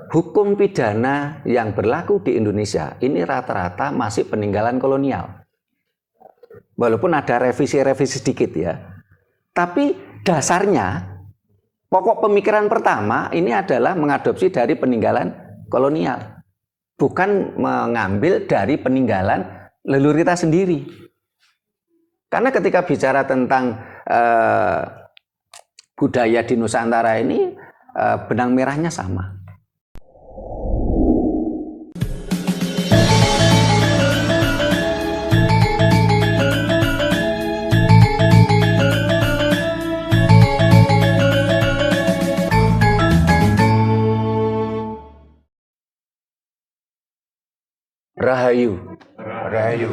hukum pidana yang berlaku di Indonesia ini rata-rata masih peninggalan kolonial. Walaupun ada revisi-revisi sedikit ya. Tapi dasarnya, pokok pemikiran pertama ini adalah mengadopsi dari peninggalan kolonial. Bukan mengambil dari peninggalan leluhur kita sendiri. Karena ketika bicara tentang budaya di Nusantara ini, benang merahnya sama. Rahayu. Rahayu.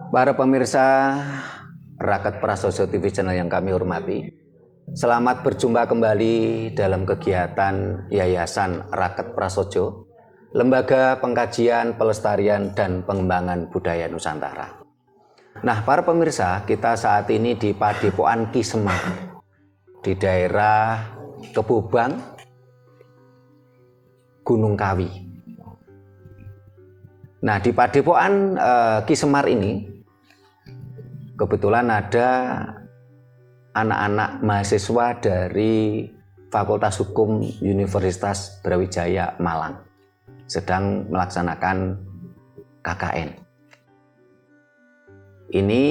Para pemirsa Raket Prasojo TV channel yang kami hormati, selamat berjumpa kembali dalam kegiatan Yayasan Raket Prasojo, Lembaga Pengkajian, Pelestarian, dan Pengembangan Budaya Nusantara. Nah, para pemirsa, kita saat ini di Padepokan Ki Semar, di daerah Kebobang, Gunung Kawi. Nah, di Padepokan Ki Semar ini kebetulan ada anak-anak mahasiswa dari Fakultas Hukum Universitas Brawijaya Malang sedang melaksanakan KKN. Ini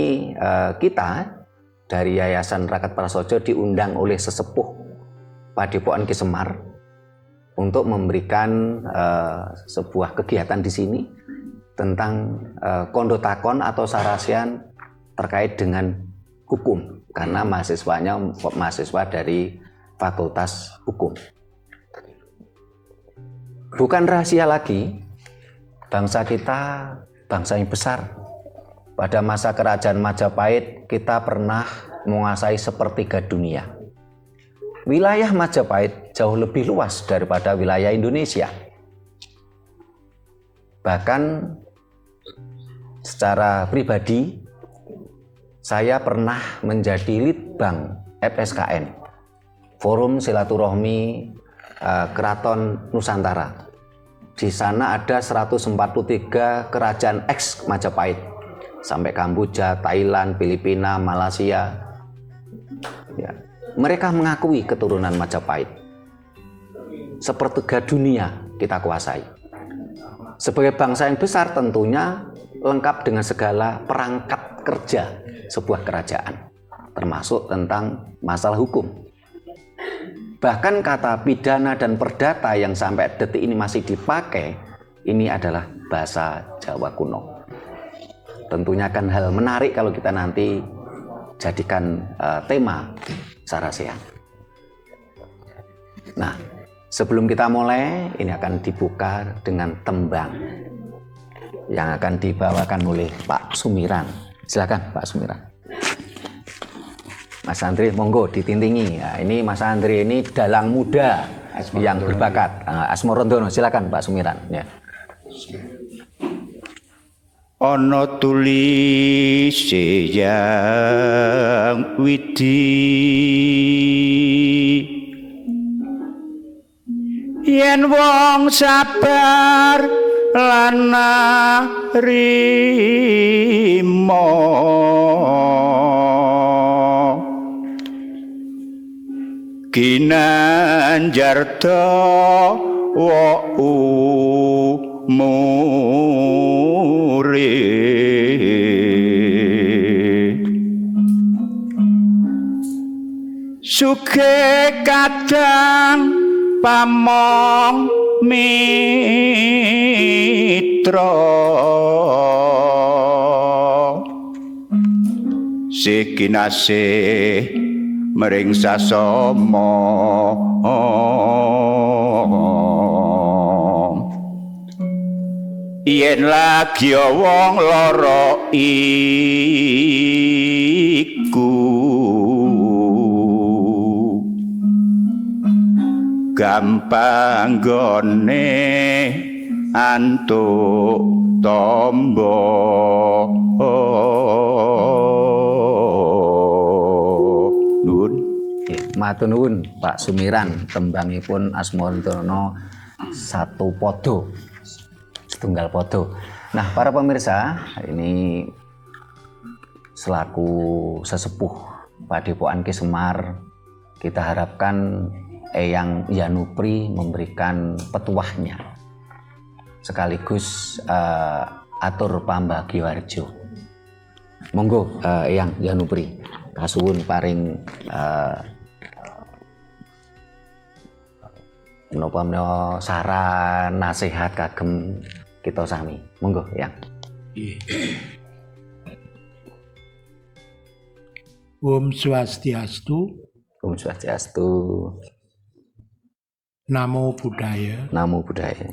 kita dari Yayasan Raket Prasojo diundang oleh sesepuh Padepokan Ki Semar untuk memberikan sebuah kegiatan di sini tentang kondotakon atau sarasian terkait dengan hukum, karena mahasiswanya mahasiswa dari Fakultas Hukum. Bukan rahasia lagi, bangsa kita bangsa yang besar. Pada masa kerajaan Majapahit kita pernah menguasai sepertiga dunia. Wilayah Majapahit jauh lebih luas daripada wilayah Indonesia. Bahkan secara pribadi, saya pernah menjadi litbang FSKN, Forum Silaturahmi Keraton Nusantara. Di sana ada 143 kerajaan ex Majapahit, sampai Kamboja, Thailand, Filipina, Malaysia. Ya, mereka mengakui keturunan Majapahit. Sepertiga dunia kita kuasai. Sebagai bangsa yang besar tentunya lengkap dengan segala perangkat kerja sebuah kerajaan, termasuk tentang masalah hukum. Bahkan kata pidana dan perdata yang sampai detik ini masih dipakai, ini adalah bahasa Jawa kuno. Tentunya kan hal menarik kalau kita nanti jadikan tema sarasian. Nah, sebelum kita mulai, ini akan dibuka dengan tembang yang akan dibawakan oleh Pak Sumiran. Silakan Pak Sumiran. Mas Andri, monggo ditintingi. Nah, ini Mas Andri ini dalang muda yang berbakat. Asmorondono, silakan Pak Sumiran. Ya. Ana tulise yang widi yen wong sabar lan rimo ginanjar dawa umure sugih kadang pamong mitra sikinasih mring sasama yen lagi wong lara iku gampang gone antuk tombo Matur nuwun Pak Sumiran, tembangipun Asmorondono satu podo, setunggal podo. Nah, para pemirsa, ini selaku sesepuh Padepokan Ki Semar, kita harapkan Eyang Yanupri memberikan petuahnya sekaligus atur pambagioharjo. Monggo Eyang Yanupri, kasuwun paring menapa menawa saran nasihat kagem kita sami. Monggo Eyang. Om Swastiastu. Om Swastiastu. Namo Buddhaya. Namo Buddhaya.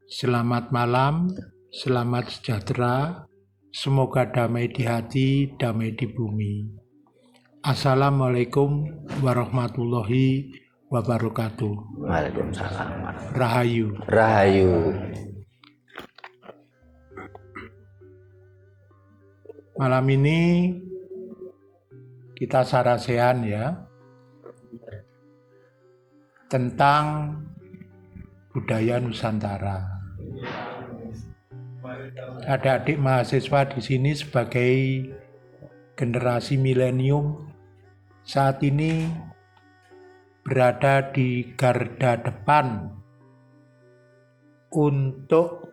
Selamat malam, selamat sejahtera. Semoga damai di hati, damai di bumi. Assalamualaikum warahmatullahi wabarakatuh. Waalaikumsalam. Rahayu. Rahayu. Malam ini kita sarasehan ya tentang budaya Nusantara. Adik-adik mahasiswa di sini sebagai generasi milenium saat ini berada di garda depan untuk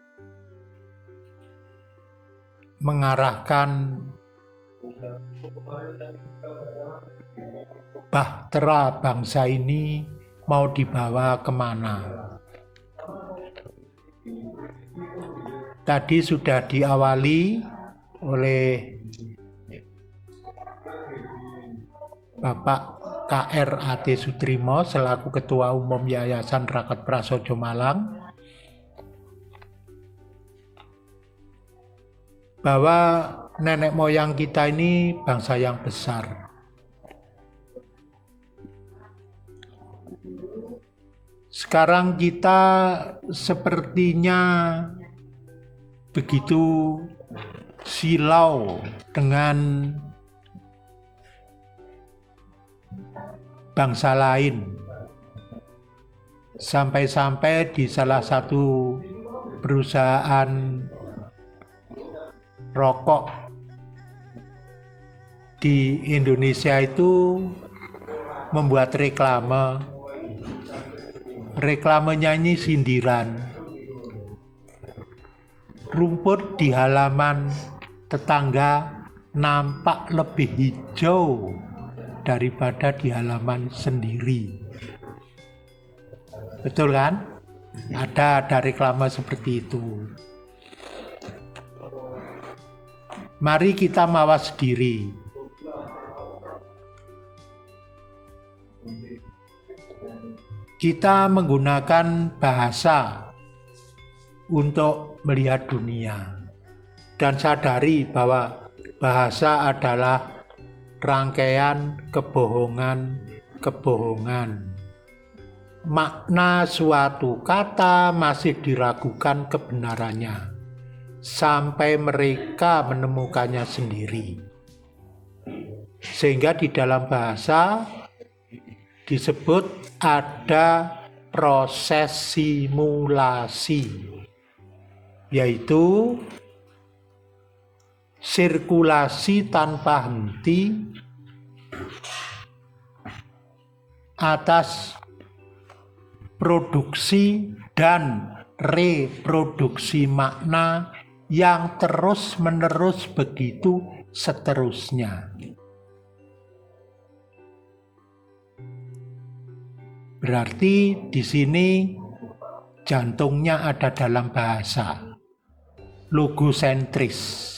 mengarahkan bahtera bangsa ini mau dibawa kemana. Tadi sudah diawali oleh Bapak KR.A.T. Sutrimo selaku Ketua Umum Yayasan Rakat Prasojo Malang bahwa nenek moyang kita ini bangsa yang besar. Sekarang kita sepertinya begitu silau dengan bangsa lain. Sampai-sampai di salah satu perusahaan rokok di Indonesia itu membuat reklamenya ini sindiran. Rumput di halaman tetangga nampak lebih hijau daripada di halaman sendiri. Betul kan? Ada reklame seperti itu. Mari kita mawas diri. Kita menggunakan bahasa untuk melihat dunia dan sadari bahwa bahasa adalah rangkaian kebohongan. Makna suatu kata masih diragukan kebenarannya sampai mereka menemukannya sendiri. Sehingga di dalam bahasa disebut ada proses simulasi, yaitu sirkulasi tanpa henti atas produksi dan reproduksi makna yang terus-menerus begitu seterusnya. Berarti di sini jantungnya ada dalam bahasa, logosentris.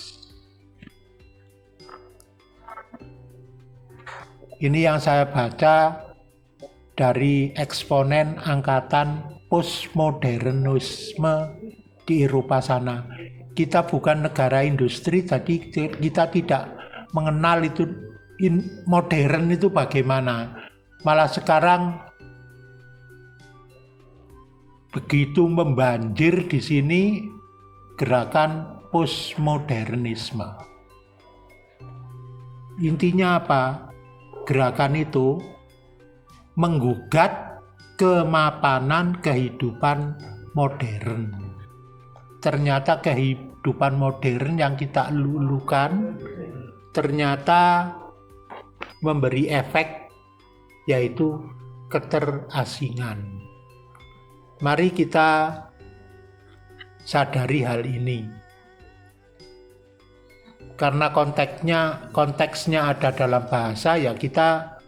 Ini yang saya baca dari eksponen angkatan postmodernisme di Eropa sana. Kita bukan negara industri, jadi kita tidak mengenal itu modern itu bagaimana. Malah sekarang begitu membanjir di sini gerakan postmodernisme. Intinya apa? Gerakan itu menggugat kemapanan kehidupan modern. Ternyata kehidupan modern yang kita lulukan ternyata memberi efek, yaitu keterasingan. Mari kita sadari hal ini. Karena konteksnya ada dalam bahasa, ya kita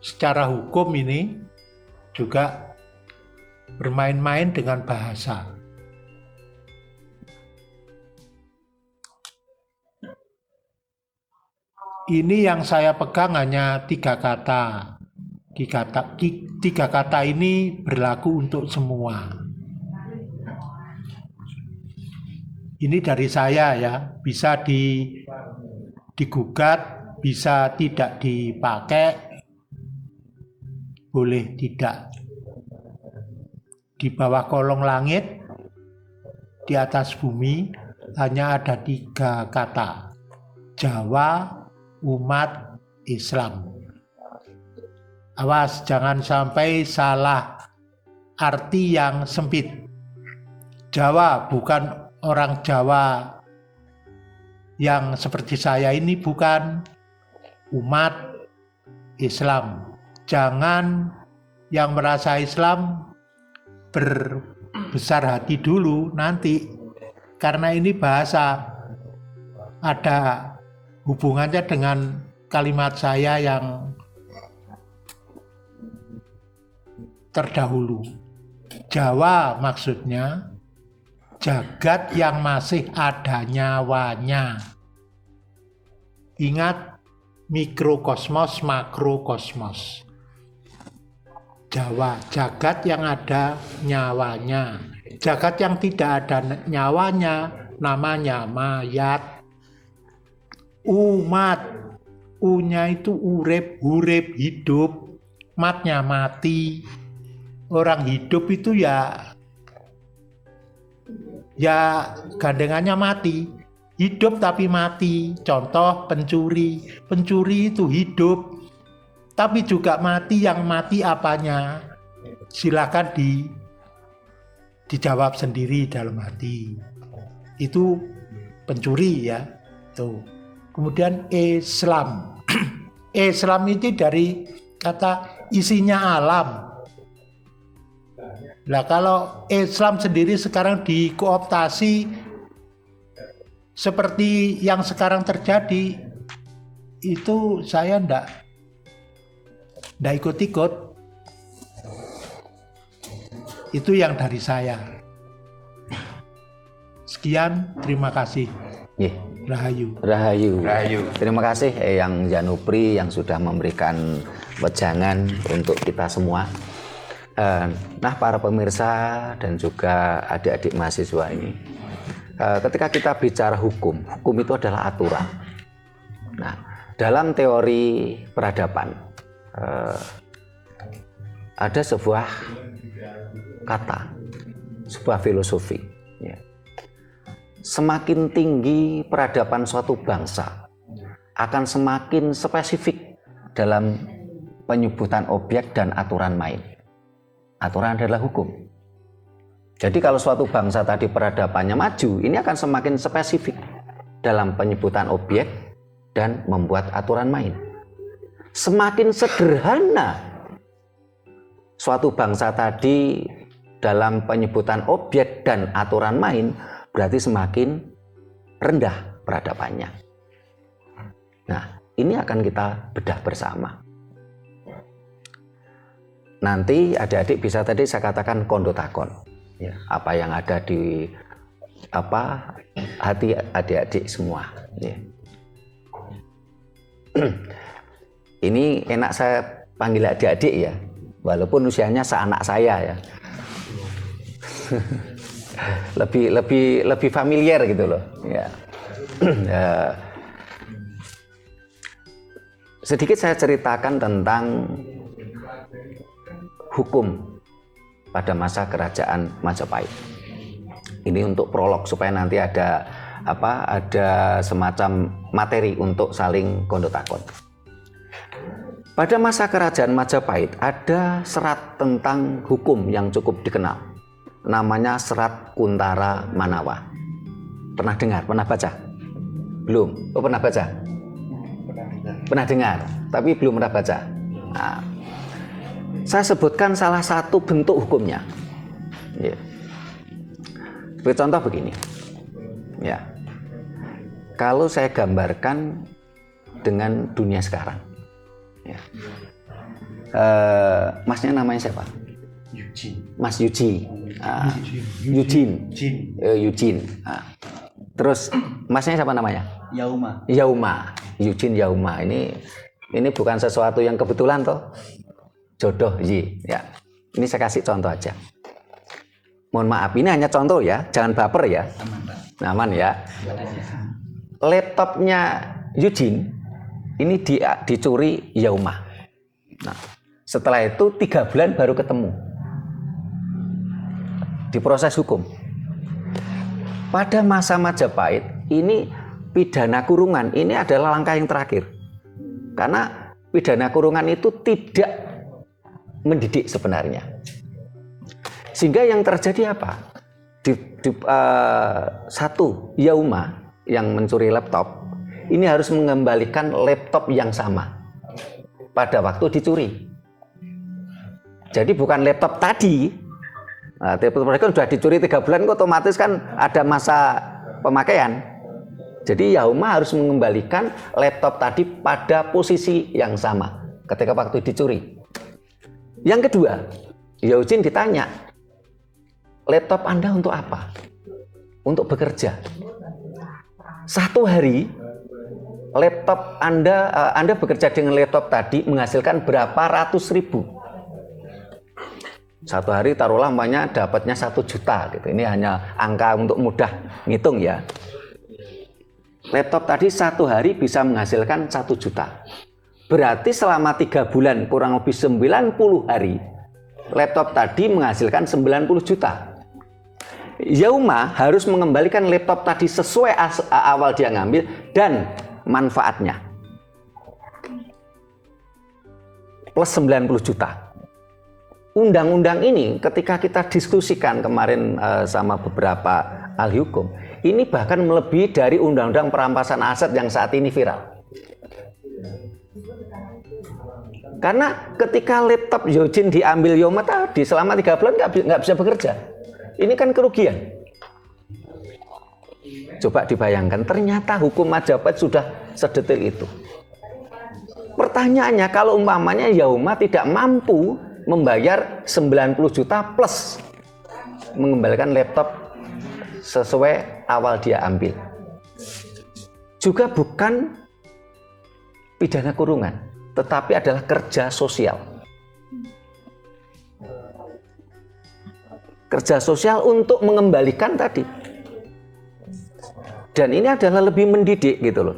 secara hukum ini juga bermain-main dengan bahasa. Ini yang saya pegang hanya 3 kata. 3 kata ini berlaku untuk semua. Ini dari saya ya, bisa digugat, bisa tidak dipakai, boleh tidak. Di bawah kolong langit, di atas bumi, hanya ada 3 kata. Jawa, umat, Islam. Awas, jangan sampai salah arti yang sempit. Jawa bukan orang Jawa yang seperti saya ini, bukan. Umat, Islam. Jangan yang merasa Islam berbesar hati dulu nanti, karena ini bahasa ada hubungannya dengan kalimat saya yang terdahulu. Jawa maksudnya jagat yang masih ada nyawanya. Ingat, mikrokosmos, makrokosmos. Jawa, jagat yang ada nyawanya. Jagat yang tidak ada nyawanya namanya mayat. Umat, u-nya itu urip, hurip, hidup. Matnya mati. Orang hidup itu ya gandengannya mati. Hidup tapi mati. Contoh pencuri. Pencuri itu hidup tapi juga mati. Yang mati apanya? Silakan dijawab sendiri dalam hati. Itu pencuri ya. Tuh. Kemudian Islam. Islam itu dari kata isinya alam. Nah, kalau Islam sendiri sekarang dikooptasi seperti yang sekarang terjadi, itu saya ndak ikut-ikut. Itu yang dari saya. Sekian, terima kasih. Yeah. Rahayu. Terima kasih Eyang Janupri yang sudah memberikan wejangan untuk kita semua. Nah, para pemirsa dan juga adik-adik mahasiswa ini, ketika kita bicara hukum itu adalah aturan. Nah, dalam teori peradaban ada sebuah kata, sebuah filosofi. Ya. Semakin tinggi peradaban suatu bangsa, akan semakin spesifik dalam penyebutan objek dan aturan main. Aturan adalah hukum. Jadi kalau suatu bangsa tadi peradabannya maju, ini akan semakin spesifik dalam penyebutan objek dan membuat aturan main. Semakin sederhana suatu bangsa tadi dalam penyebutan objek dan aturan main, berarti semakin rendah peradabannya. Nah, ini akan kita bedah bersama. Nanti adik-adik bisa tadi saya katakan kondotakon. Ya, apa yang ada di hati adik-adik semua. Ya. Ini enak saya panggil adik-adik ya, walaupun usianya seanak saya ya. lebih familiar gitu loh ya. Sedikit saya ceritakan tentang hukum pada masa kerajaan Majapahit. Ini untuk prolog supaya nanti ada semacam materi untuk saling kondotakon. Pada masa kerajaan Majapahit ada serat tentang hukum yang cukup dikenal. Namanya Serat Kuntara Manawa. Pernah dengar? Pernah baca? Belum? Oh, pernah baca? Pernah dengar, tapi belum pernah baca. Nah, saya sebutkan salah satu bentuk hukumnya. Ya. Sebagai contoh begini. Ya. Kalau saya gambarkan dengan dunia sekarang. Ya. Masnya namanya siapa? Eugene. Mas Yuji. Eugene. Eugene. Terus masnya siapa namanya? Yauma. Yauma. Eugene Yauma. Ini bukan sesuatu yang kebetulan toh. Jodoh, ya. Ini saya kasih contoh aja. Mohon maaf, ini hanya contoh ya, jangan baper ya. Aman, Pak. Aman ya. Laptopnya Eugene ini dicuri Yauma. Nah, setelah itu 3 bulan baru ketemu. Diproses hukum. Pada masa Majapahit ini pidana kurungan ini adalah langkah yang terakhir. Karena pidana kurungan itu tidak mendidik sebenarnya. Sehingga yang terjadi apa? Satu Yauma yang mencuri laptop ini harus mengembalikan laptop yang sama pada waktu dicuri. Jadi bukan laptop tadi. Nah, mereka sudah dicuri 3 bulan, otomatis kan ada masa pemakaian. Jadi Yauma harus mengembalikan laptop tadi pada posisi yang sama ketika waktu dicuri. Yang kedua, Eugene ditanya, laptop Anda untuk apa? Untuk bekerja. 1 hari laptop Anda bekerja dengan laptop tadi menghasilkan berapa ratus ribu. 1 hari taruhlah umpamanya dapatnya 1 juta gitu. Ini hanya angka untuk mudah ngitung ya. Laptop tadi 1 hari bisa menghasilkan 1 juta. Berarti selama 3 bulan kurang lebih 90 hari laptop tadi menghasilkan 90 juta. Yauma harus mengembalikan laptop tadi sesuai awal dia ngambil dan manfaatnya. Plus 90 juta. Undang-undang ini ketika kita diskusikan kemarin sama beberapa ahli hukum, ini bahkan melebihi dari undang-undang perampasan aset yang saat ini viral. Karena ketika laptop Eugene diambil Yauma tadi selama 3 bulan nggak bisa bekerja. Ini kan kerugian. Coba dibayangkan, ternyata hukum Majapahit sudah sedetil itu. Pertanyaannya, kalau umpamanya Yauma tidak mampu membayar 90 juta plus mengembalikan laptop sesuai awal dia ambil, juga bukan pidana kurungan, tetapi adalah kerja sosial. Kerja sosial untuk mengembalikan tadi. Dan ini adalah lebih mendidik gitu loh.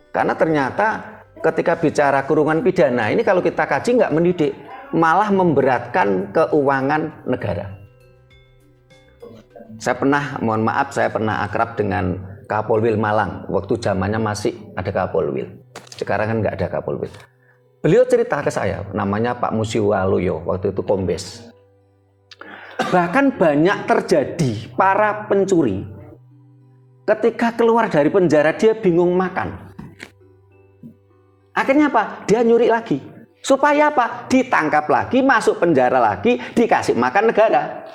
Karena ternyata ketika bicara kurungan pidana ini kalau kita kaji nggak mendidik, malah memberatkan keuangan negara. Saya pernah akrab dengan Kapolwil Malang waktu zamannya masih ada Kapolwil. Sekarang kan nggak ada Kapolwil. Beliau cerita ke saya, namanya Pak Musiwaloyo, waktu itu Kombes. Bahkan banyak terjadi para pencuri ketika keluar dari penjara dia bingung makan. Akhirnya apa? Dia nyuri lagi. Supaya apa? Ditangkap lagi, masuk penjara lagi, dikasih makan negara.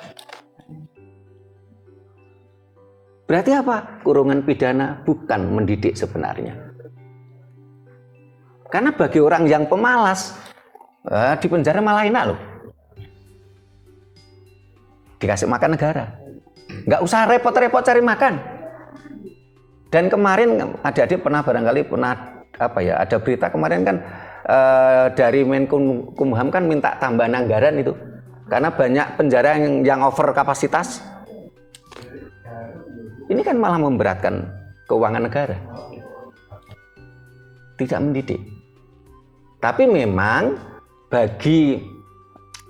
Berarti apa? Kurungan pidana bukan mendidik sebenarnya. Karena bagi orang yang pemalas, di penjara malah enak loh. Dikasih makan negara. Nggak usah repot-repot cari makan. Dan kemarin adik-adik barangkali pernah ada berita kemarin kan dari Menkumham kan minta tambahan anggaran itu karena banyak penjara yang over kapasitas. Ini kan malah memberatkan keuangan negara, tidak mendidik. Tapi memang bagi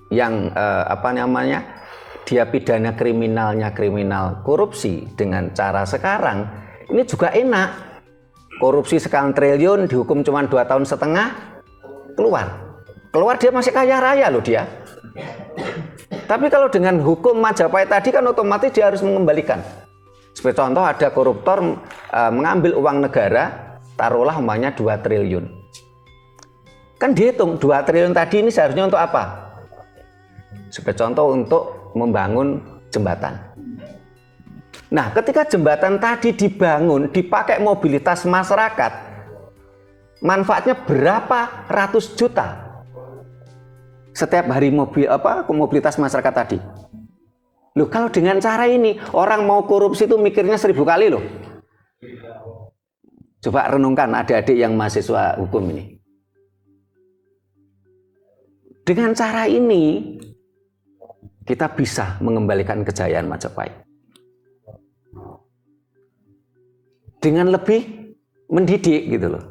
yang dia pidana kriminalnya kriminal korupsi dengan cara sekarang ini juga enak. Korupsi sekian triliun dihukum cuma 2,5 tahun, keluar dia masih kaya raya loh dia. Tapi kalau dengan hukum Majapahit tadi kan otomatis dia harus mengembalikan. Seperti contoh ada koruptor mengambil uang negara, taruhlah umpamanya 2 triliun. Kan dihitung 2 triliun tadi ini seharusnya untuk apa? Seperti contoh untuk membangun jembatan. Nah, ketika jembatan tadi dibangun, dipakai mobilitas masyarakat, manfaatnya berapa ratus juta setiap hari mobilitas masyarakat tadi. Loh, kalau dengan cara ini orang mau korupsi itu mikirnya 1000 kali loh. Coba renungkan adik-adik yang mahasiswa hukum ini. Dengan cara ini kita bisa mengembalikan kejayaan Majapahit dengan lebih mendidik gitu loh.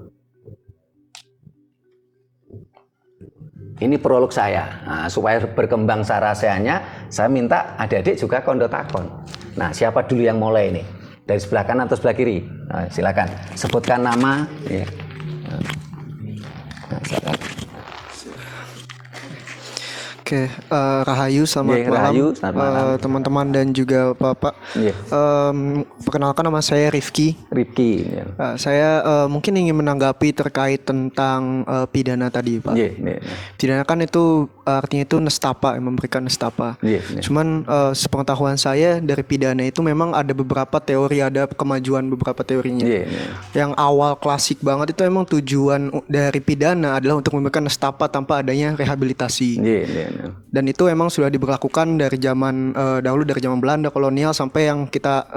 Ini prolog saya. Nah, supaya berkembang sarasianya, saya minta adik-adik juga kondo takon. Nah, siapa dulu yang mulai ini? Dari sebelah kanan atau sebelah kiri? Nah, silakan. Sebutkan nama. Ya. Nah, silakan. Oke, Rahayu, selamat malam, teman-teman dan juga Bapak. Yeah. Perkenalkan, nama saya Rifki. Ya. Saya mungkin ingin menanggapi terkait tentang pidana tadi, Pak. Yeah. Pidana kan itu artinya itu nestapa, memberikan nestapa. Yeah. Cuman sepengetahuan saya dari pidana itu memang ada beberapa teori, ada kemajuan beberapa teorinya. Yeah. Yang awal klasik banget itu emang tujuan dari pidana adalah untuk memberikan nestapa tanpa adanya rehabilitasi. Yeah. Dan itu emang sudah diberlakukan dari zaman dahulu, dari zaman Belanda kolonial sampai yang kita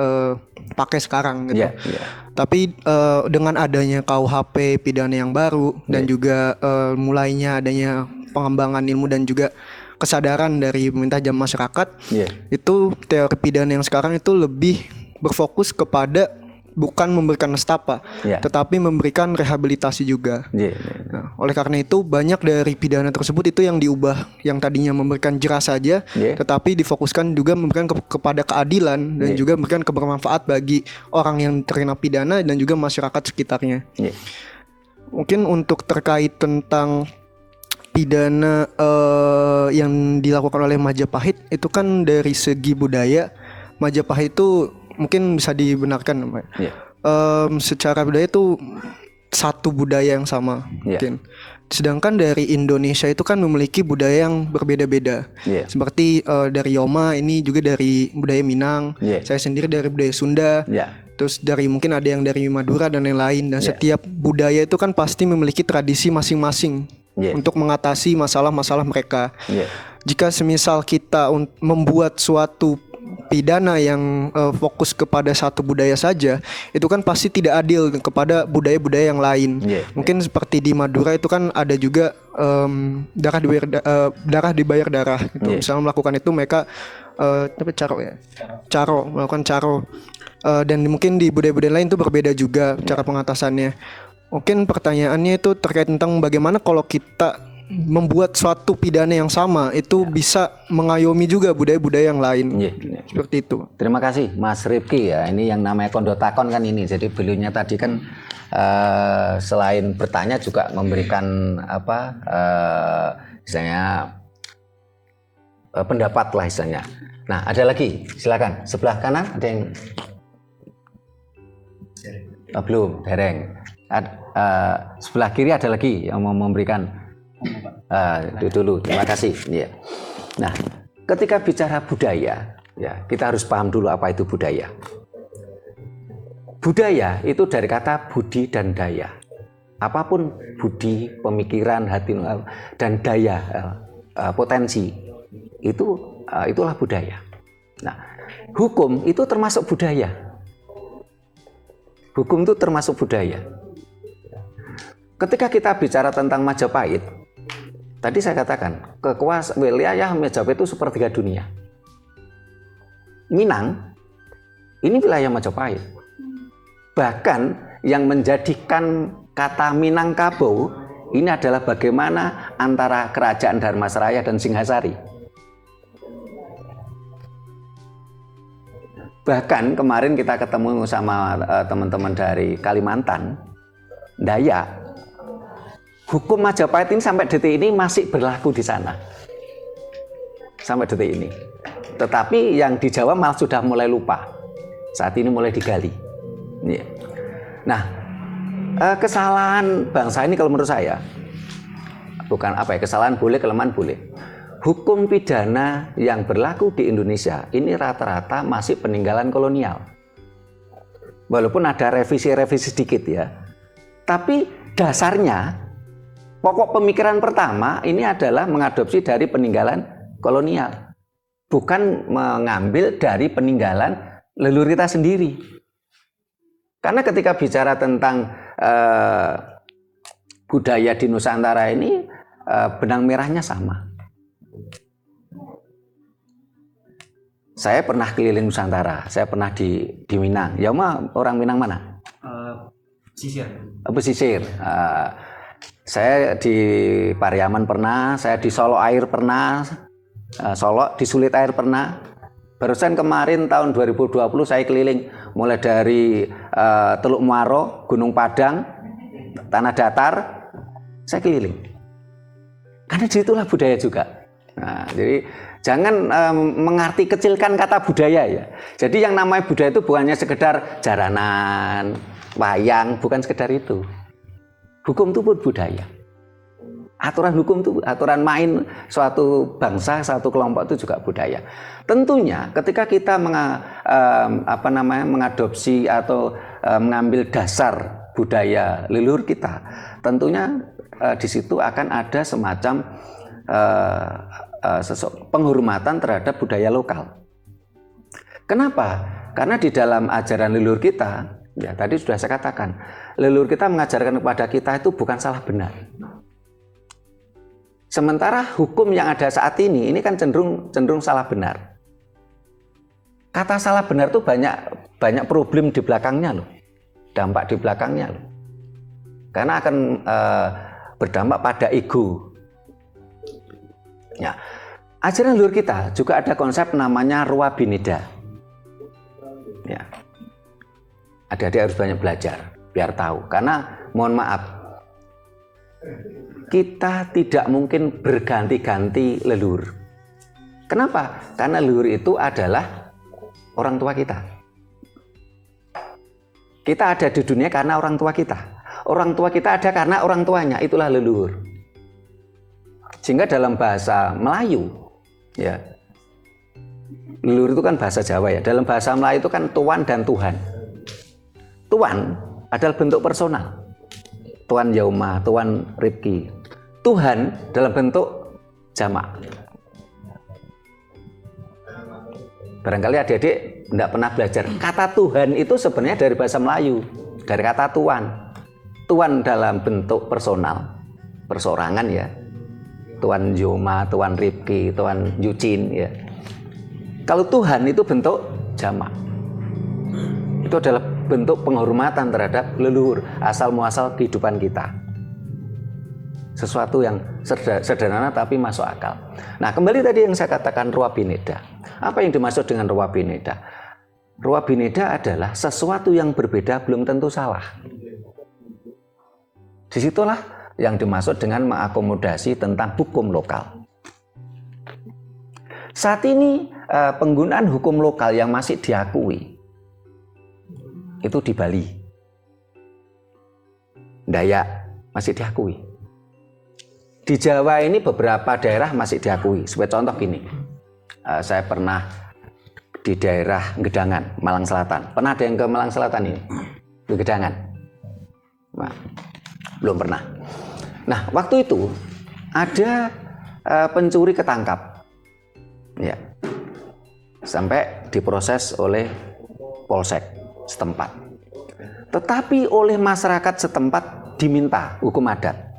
pakai sekarang gitu. Tapi dengan adanya KUHP pidana yang baru dan juga mulainya adanya pengembangan ilmu dan juga kesadaran dari pemerintah dan masyarakat, itu teori pidana yang sekarang itu lebih berfokus kepada bukan memberikan nestapa, tetapi memberikan rehabilitasi juga. Nah, oleh karena itu banyak dari pidana tersebut itu yang diubah, yang tadinya memberikan jera saja, tetapi difokuskan juga memberikan kepada keadilan dan juga memberikan kebermanfaat bagi orang yang terkena pidana dan juga masyarakat sekitarnya. Mungkin untuk terkait tentang pidana yang dilakukan oleh Majapahit itu kan dari segi budaya, Majapahit itu mungkin bisa dibenarkan, Pak. Secara budaya itu satu budaya yang sama, mungkin. Sedangkan dari Indonesia itu kan memiliki budaya yang berbeda-beda. Seperti dari Yoma ini juga dari budaya Minang, saya sendiri dari budaya Sunda. Terus dari mungkin ada yang dari Madura dan lain-lain. Dan setiap budaya itu kan pasti memiliki tradisi masing-masing untuk mengatasi masalah-masalah mereka. Jika semisal kita membuat suatu pidana yang fokus kepada satu budaya saja, itu kan pasti tidak adil kepada budaya-budaya yang lain. Mungkin seperti di Madura itu kan ada juga darah dibayar darah gitu. Misalnya melakukan itu mereka melakukan caro. Dan mungkin di budaya-budaya lain itu berbeda juga cara pengatasannya. Mungkin pertanyaannya itu terkait tentang bagaimana kalau kita membuat suatu pidana yang sama itu bisa mengayomi juga budaya-budaya yang lain. Seperti itu. Terima kasih Mas Rifki ya. Ini yang namanya kondo takon kan ini. Jadi beliaunya tadi kan selain bertanya juga memberikan misalnya pendapat lah istilahnya. Nah, ada lagi, silakan. Sebelah kanan ada yang belum, dereng. Sebelah kiri ada lagi yang mau memberikan. Itu dulu, terima kasih. Nah, ketika bicara budaya, kita harus paham dulu apa itu budaya. Budaya itu dari kata budi dan daya. Apapun budi, pemikiran, hati dan daya, potensi itulah budaya. Nah, hukum itu termasuk budaya. Hukum itu termasuk budaya. Ketika kita bicara tentang Majapahit, tadi saya katakan, wilayah Majapahit itu sepertiga dunia. Minang, ini wilayah Majapahit. Bahkan yang menjadikan kata Minangkabau, ini adalah bagaimana antara kerajaan Dharmasraya dan Singhasari. Bahkan kemarin kita ketemu sama teman-teman dari Kalimantan, Dayak. hukum Majapahit ini sampai detik ini masih berlaku di sana. Sampai detik ini. Tetapi yang di Jawa malah sudah mulai lupa. Saat ini mulai digali. Ya. Nah, kesalahan bangsa ini kalau menurut saya bukan kesalahan boleh, kelemahan boleh. Hukum pidana yang berlaku di Indonesia ini rata-rata masih peninggalan kolonial. Walaupun ada revisi-revisi sedikit ya. Tapi dasarnya pokok pemikiran pertama ini adalah mengadopsi dari peninggalan kolonial. Bukan mengambil dari peninggalan leluhur kita sendiri. Karena ketika bicara tentang budaya di Nusantara ini, benang merahnya sama. Saya pernah keliling Nusantara, saya pernah di Minang. Ya orang Minang mana? Pesisir. Saya di Pariaman pernah, saya di Solo Air pernah, Solo di Sulit Air pernah. Barusan kemarin tahun 2020 saya keliling mulai dari Teluk Muaro, Gunung Padang, Tanah Datar, saya keliling. Karena disitulah budaya juga. Nah, jadi jangan mengarti kecilkan kata budaya ya. Jadi yang namanya budaya itu bukannya sekedar jaranan, wayang, bukan sekedar itu. Hukum itu pun budaya. Aturan hukum itu, aturan main suatu bangsa, suatu kelompok itu juga budaya. Tentunya ketika kita mengadopsi atau mengambil dasar budaya leluhur kita, tentunya di situ akan ada semacam penghormatan terhadap budaya lokal. Kenapa? Karena di dalam ajaran leluhur kita, ya tadi sudah saya katakan, leluhur kita mengajarkan kepada kita itu bukan salah benar. Sementara hukum yang ada saat ini kan cenderung salah benar. Kata salah benar itu banyak problem di belakangnya loh, dampak di belakangnya loh. Karena akan berdampak pada ego. Ya, ajaran leluhur kita juga ada konsep namanya Ruwa Bineda. Ya, adik-adik harus banyak belajar biar tahu. Karena mohon maaf, kita tidak mungkin berganti-ganti leluhur. Kenapa? Karena leluhur itu adalah orang tua kita. Kita ada di dunia karena orang tua kita. Orang tua kita ada karena orang tuanya, itulah leluhur. Sehingga dalam bahasa Melayu, ya, leluhur itu kan bahasa Jawa ya. Dalam bahasa Melayu itu kan tuan dan Tuhan. Tuan adalah bentuk personal. Tuan Yauma, Tuan Ripki. Tuhan dalam bentuk jamak. Barangkali adik-adik tidak pernah belajar. Kata Tuhan itu sebenarnya dari bahasa Melayu. Dari kata tuan. Tuan dalam bentuk personal. Persorangan ya. Tuan Yauma, Tuan Ripki, Tuan Yucin ya. Kalau Tuhan itu bentuk jamak. Itu adalah bentuk penghormatan terhadap leluhur, asal muasal kehidupan kita. Sesuatu yang sederhana tapi masuk akal. Nah, kembali tadi yang saya katakan Ruwa Bineda. Apa yang dimaksud dengan Ruwa Bineda? Ruwa Bineda adalah sesuatu yang berbeda belum tentu salah. Disitulah yang dimaksud dengan mengakomodasi tentang hukum lokal. Saat ini penggunaan hukum lokal yang masih diakui itu di Bali, Dayak masih diakui. Di Jawa ini beberapa daerah masih diakui. Sebagai contoh gini, saya pernah di daerah Gedangan, Malang Selatan. Pernah ada yang ke Malang Selatan ini? Di Gedangan? Nah, belum pernah. Nah, waktu itu ada pencuri ketangkap, ya, sampai diproses oleh polsek setempat. Tetapi oleh masyarakat setempat diminta hukum adat.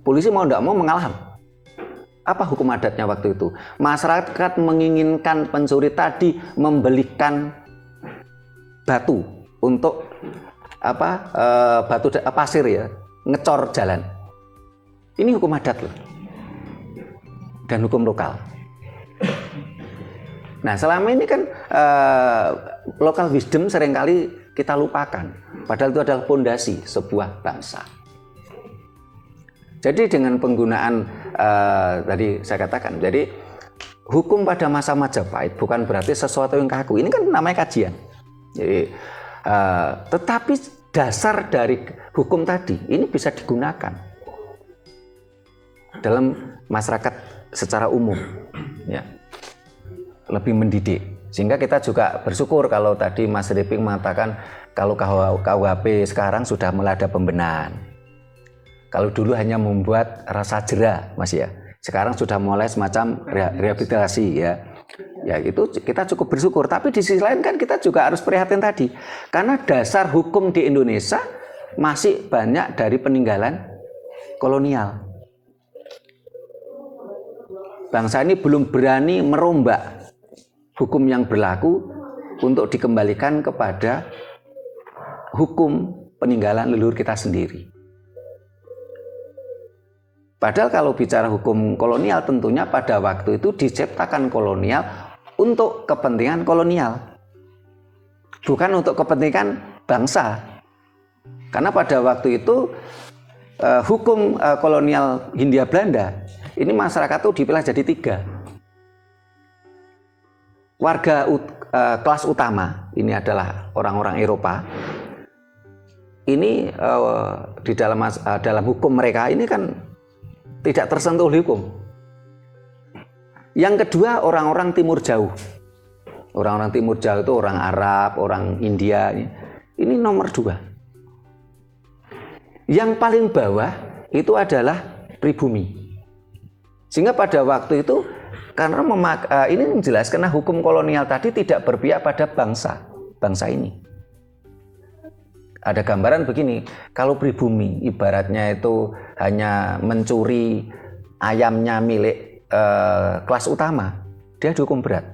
Polisi mau tidak mau mengalah. Apa hukum adatnya waktu itu? Masyarakat menginginkan pencuri tadi membelikan batu untuk batu pasir ya, ngecor jalan. Ini hukum adat loh. Dan hukum lokal. Nah, selama ini kan local wisdom seringkali kita lupakan. Padahal itu adalah fondasi sebuah bangsa. Jadi dengan penggunaan tadi saya katakan, jadi hukum pada masa Majapahit bukan berarti sesuatu yang kaku. Ini kan namanya kajian. Jadi, tetapi dasar dari hukum tadi ini bisa digunakan dalam masyarakat secara umum, ya, lebih mendidik. Sehingga kita juga bersyukur kalau tadi Mas Riping mengatakan kalau KUHP sekarang sudah mulai ada pembenahan. Kalau dulu hanya membuat rasa jera, Mas ya. Sekarang sudah mulai semacam rehabilitasi, ya. Ya itu kita cukup bersyukur. Tapi di sisi lain kan kita juga harus prihatin tadi. Karena dasar hukum di Indonesia masih banyak dari peninggalan kolonial. Bangsa ini belum berani merombak hukum yang berlaku untuk dikembalikan kepada hukum peninggalan leluhur kita sendiri. Padahal kalau bicara hukum kolonial tentunya pada waktu itu diciptakan kolonial untuk kepentingan kolonial. Bukan untuk kepentingan bangsa. Karena pada waktu itu hukum kolonial Hindia Belanda ini masyarakat itu dipilah jadi 3. Warga kelas utama ini adalah orang-orang Eropa. Ini di dalam hukum mereka ini kan tidak tersentuh oleh hukum. Yang kedua orang-orang timur jauh. Orang-orang timur jauh itu orang Arab, orang India. Ini nomor 2. Yang paling bawah itu adalah pribumi. Sehingga pada waktu itu karena ini menjelaskan hukum kolonial tadi tidak berpihak pada bangsa ini. Ada gambaran begini, kalau pribumi ibaratnya itu hanya mencuri ayamnya milik kelas utama, dia dihukum berat.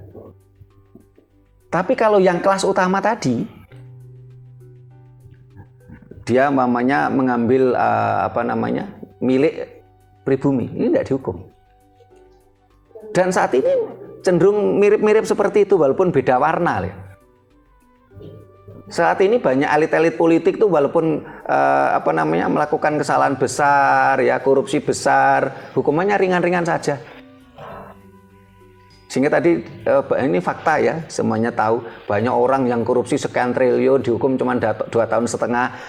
Tapi kalau yang kelas utama tadi, dia mengambil milik pribumi, ini tidak dihukum. Dan saat ini cenderung mirip-mirip seperti itu walaupun beda warna. Saat ini banyak elit-elit politik tuh walaupun melakukan kesalahan besar, ya korupsi besar, hukumannya ringan-ringan saja. Sehingga tadi ini fakta ya, semuanya tahu banyak orang yang korupsi sekian triliun dihukum cuma 2,5 tahun,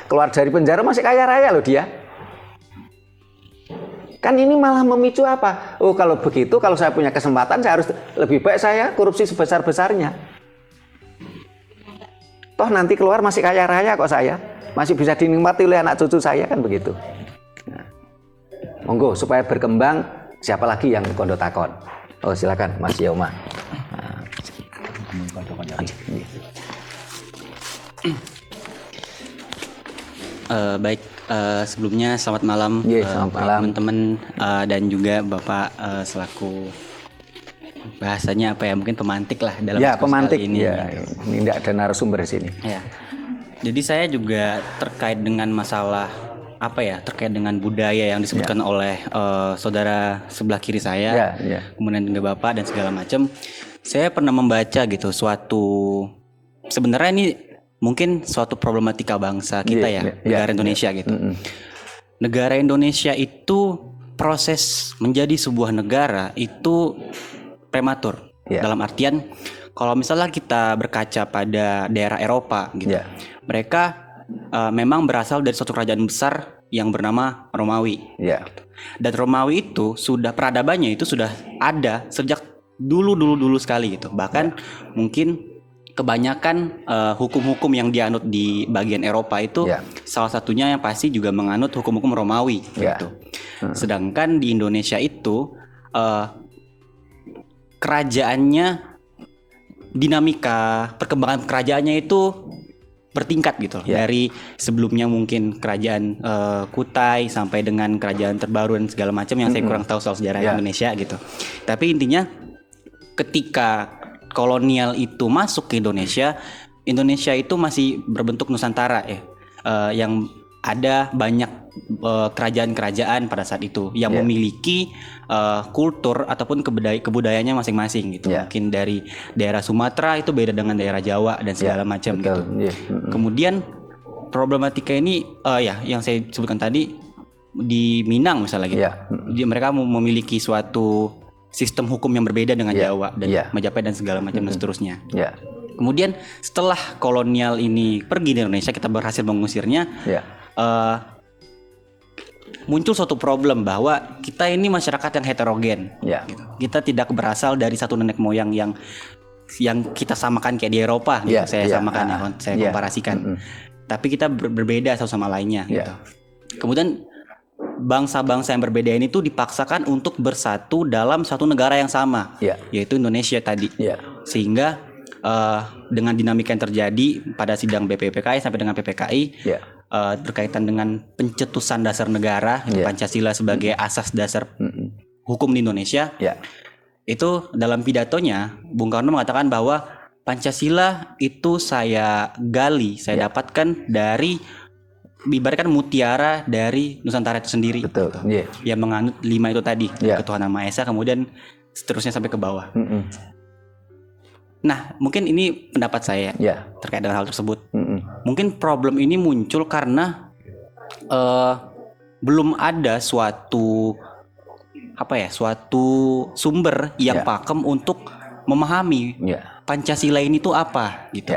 keluar dari penjara masih kaya raya loh dia. Kan ini malah memicu apa? Oh kalau begitu, kalau saya punya kesempatan, saya harus lebih baik saya korupsi sebesar-besarnya. Toh nanti keluar masih kaya raya kok saya. Masih bisa dinikmati oleh anak cucu saya, kan begitu. Nah, monggo supaya berkembang, siapa lagi yang kondo takon? Oh silakan Mas Yoma. Baik, sebelumnya selamat malam, selamat malam teman-teman dan juga Bapak selaku bahasanya apa ya, mungkin pemantik lah dalam pemantik ini. Ya, ini tidak ada narasumber di sini. Ya. Jadi saya juga terkait dengan masalah terkait dengan budaya yang disebutkan oleh saudara sebelah kiri saya, kemudian juga Bapak dan segala macam. Saya pernah membaca gitu sebenarnya ini mungkin suatu problematika bangsa kita negara Indonesia gitu. Negara Indonesia itu proses menjadi sebuah negara itu prematur. Dalam artian kalau misalnya kita berkaca pada daerah Eropa gitu. Mereka memang berasal dari suatu kerajaan besar yang bernama Romawi. Dan Romawi itu peradabannya itu sudah ada sejak dulu sekali gitu. Bahkan mungkin kebanyakan hukum-hukum yang dianut di bagian Eropa itu salah satunya yang pasti juga menganut hukum-hukum Romawi gitu. Sedangkan di Indonesia itu kerajaannya, dinamika perkembangan kerajaannya itu bertingkat gitu. Dari sebelumnya mungkin kerajaan Kutai sampai dengan kerajaan terbaru dan segala macam yang saya kurang tahu soal sejarah Indonesia gitu. Tapi intinya ketika kolonial itu masuk ke Indonesia itu masih berbentuk Nusantara yang ada banyak kerajaan-kerajaan pada saat itu yang memiliki kultur ataupun kebudayaannya masing-masing gitu. Mungkin dari daerah Sumatera itu beda dengan daerah Jawa dan segala macam gitu. Kemudian problematika ini yang saya sebutkan tadi di Minang misalnya gitu. Mereka memiliki suatu sistem hukum yang berbeda dengan Jawa dan Majapahit dan segala macam dan seterusnya. Kemudian setelah kolonial ini pergi di Indonesia, kita berhasil mengusirnya. Muncul suatu problem bahwa kita ini masyarakat yang heterogen. Gitu. Kita tidak berasal dari satu nenek moyang yang kita samakan kayak di Eropa. Gitu. Saya samakan, saya komparasikan. Tapi kita berbeda satu sama lainnya. Gitu. Kemudian bangsa-bangsa yang berbeda ini tuh dipaksakan untuk bersatu dalam satu negara yang sama, yaitu Indonesia tadi. Sehingga dengan dinamika yang terjadi pada sidang BPUPKI sampai dengan PPKI berkaitan dengan pencetusan dasar negara, Pancasila sebagai asas dasar hukum di Indonesia, itu dalam pidatonya Bung Karno mengatakan bahwa Pancasila itu saya gali, saya dapatkan dari ibaratkan mutiara dari Nusantara itu sendiri. Betul. Yang menganut 5 itu tadi, ketuhanan Maha Esa, kemudian seterusnya sampai ke bawah. Nah, mungkin ini pendapat saya terkait dengan hal tersebut. Mungkin problem ini muncul karena belum ada suatu sumber yang pakem untuk memahami Pancasila ini tuh apa gitu.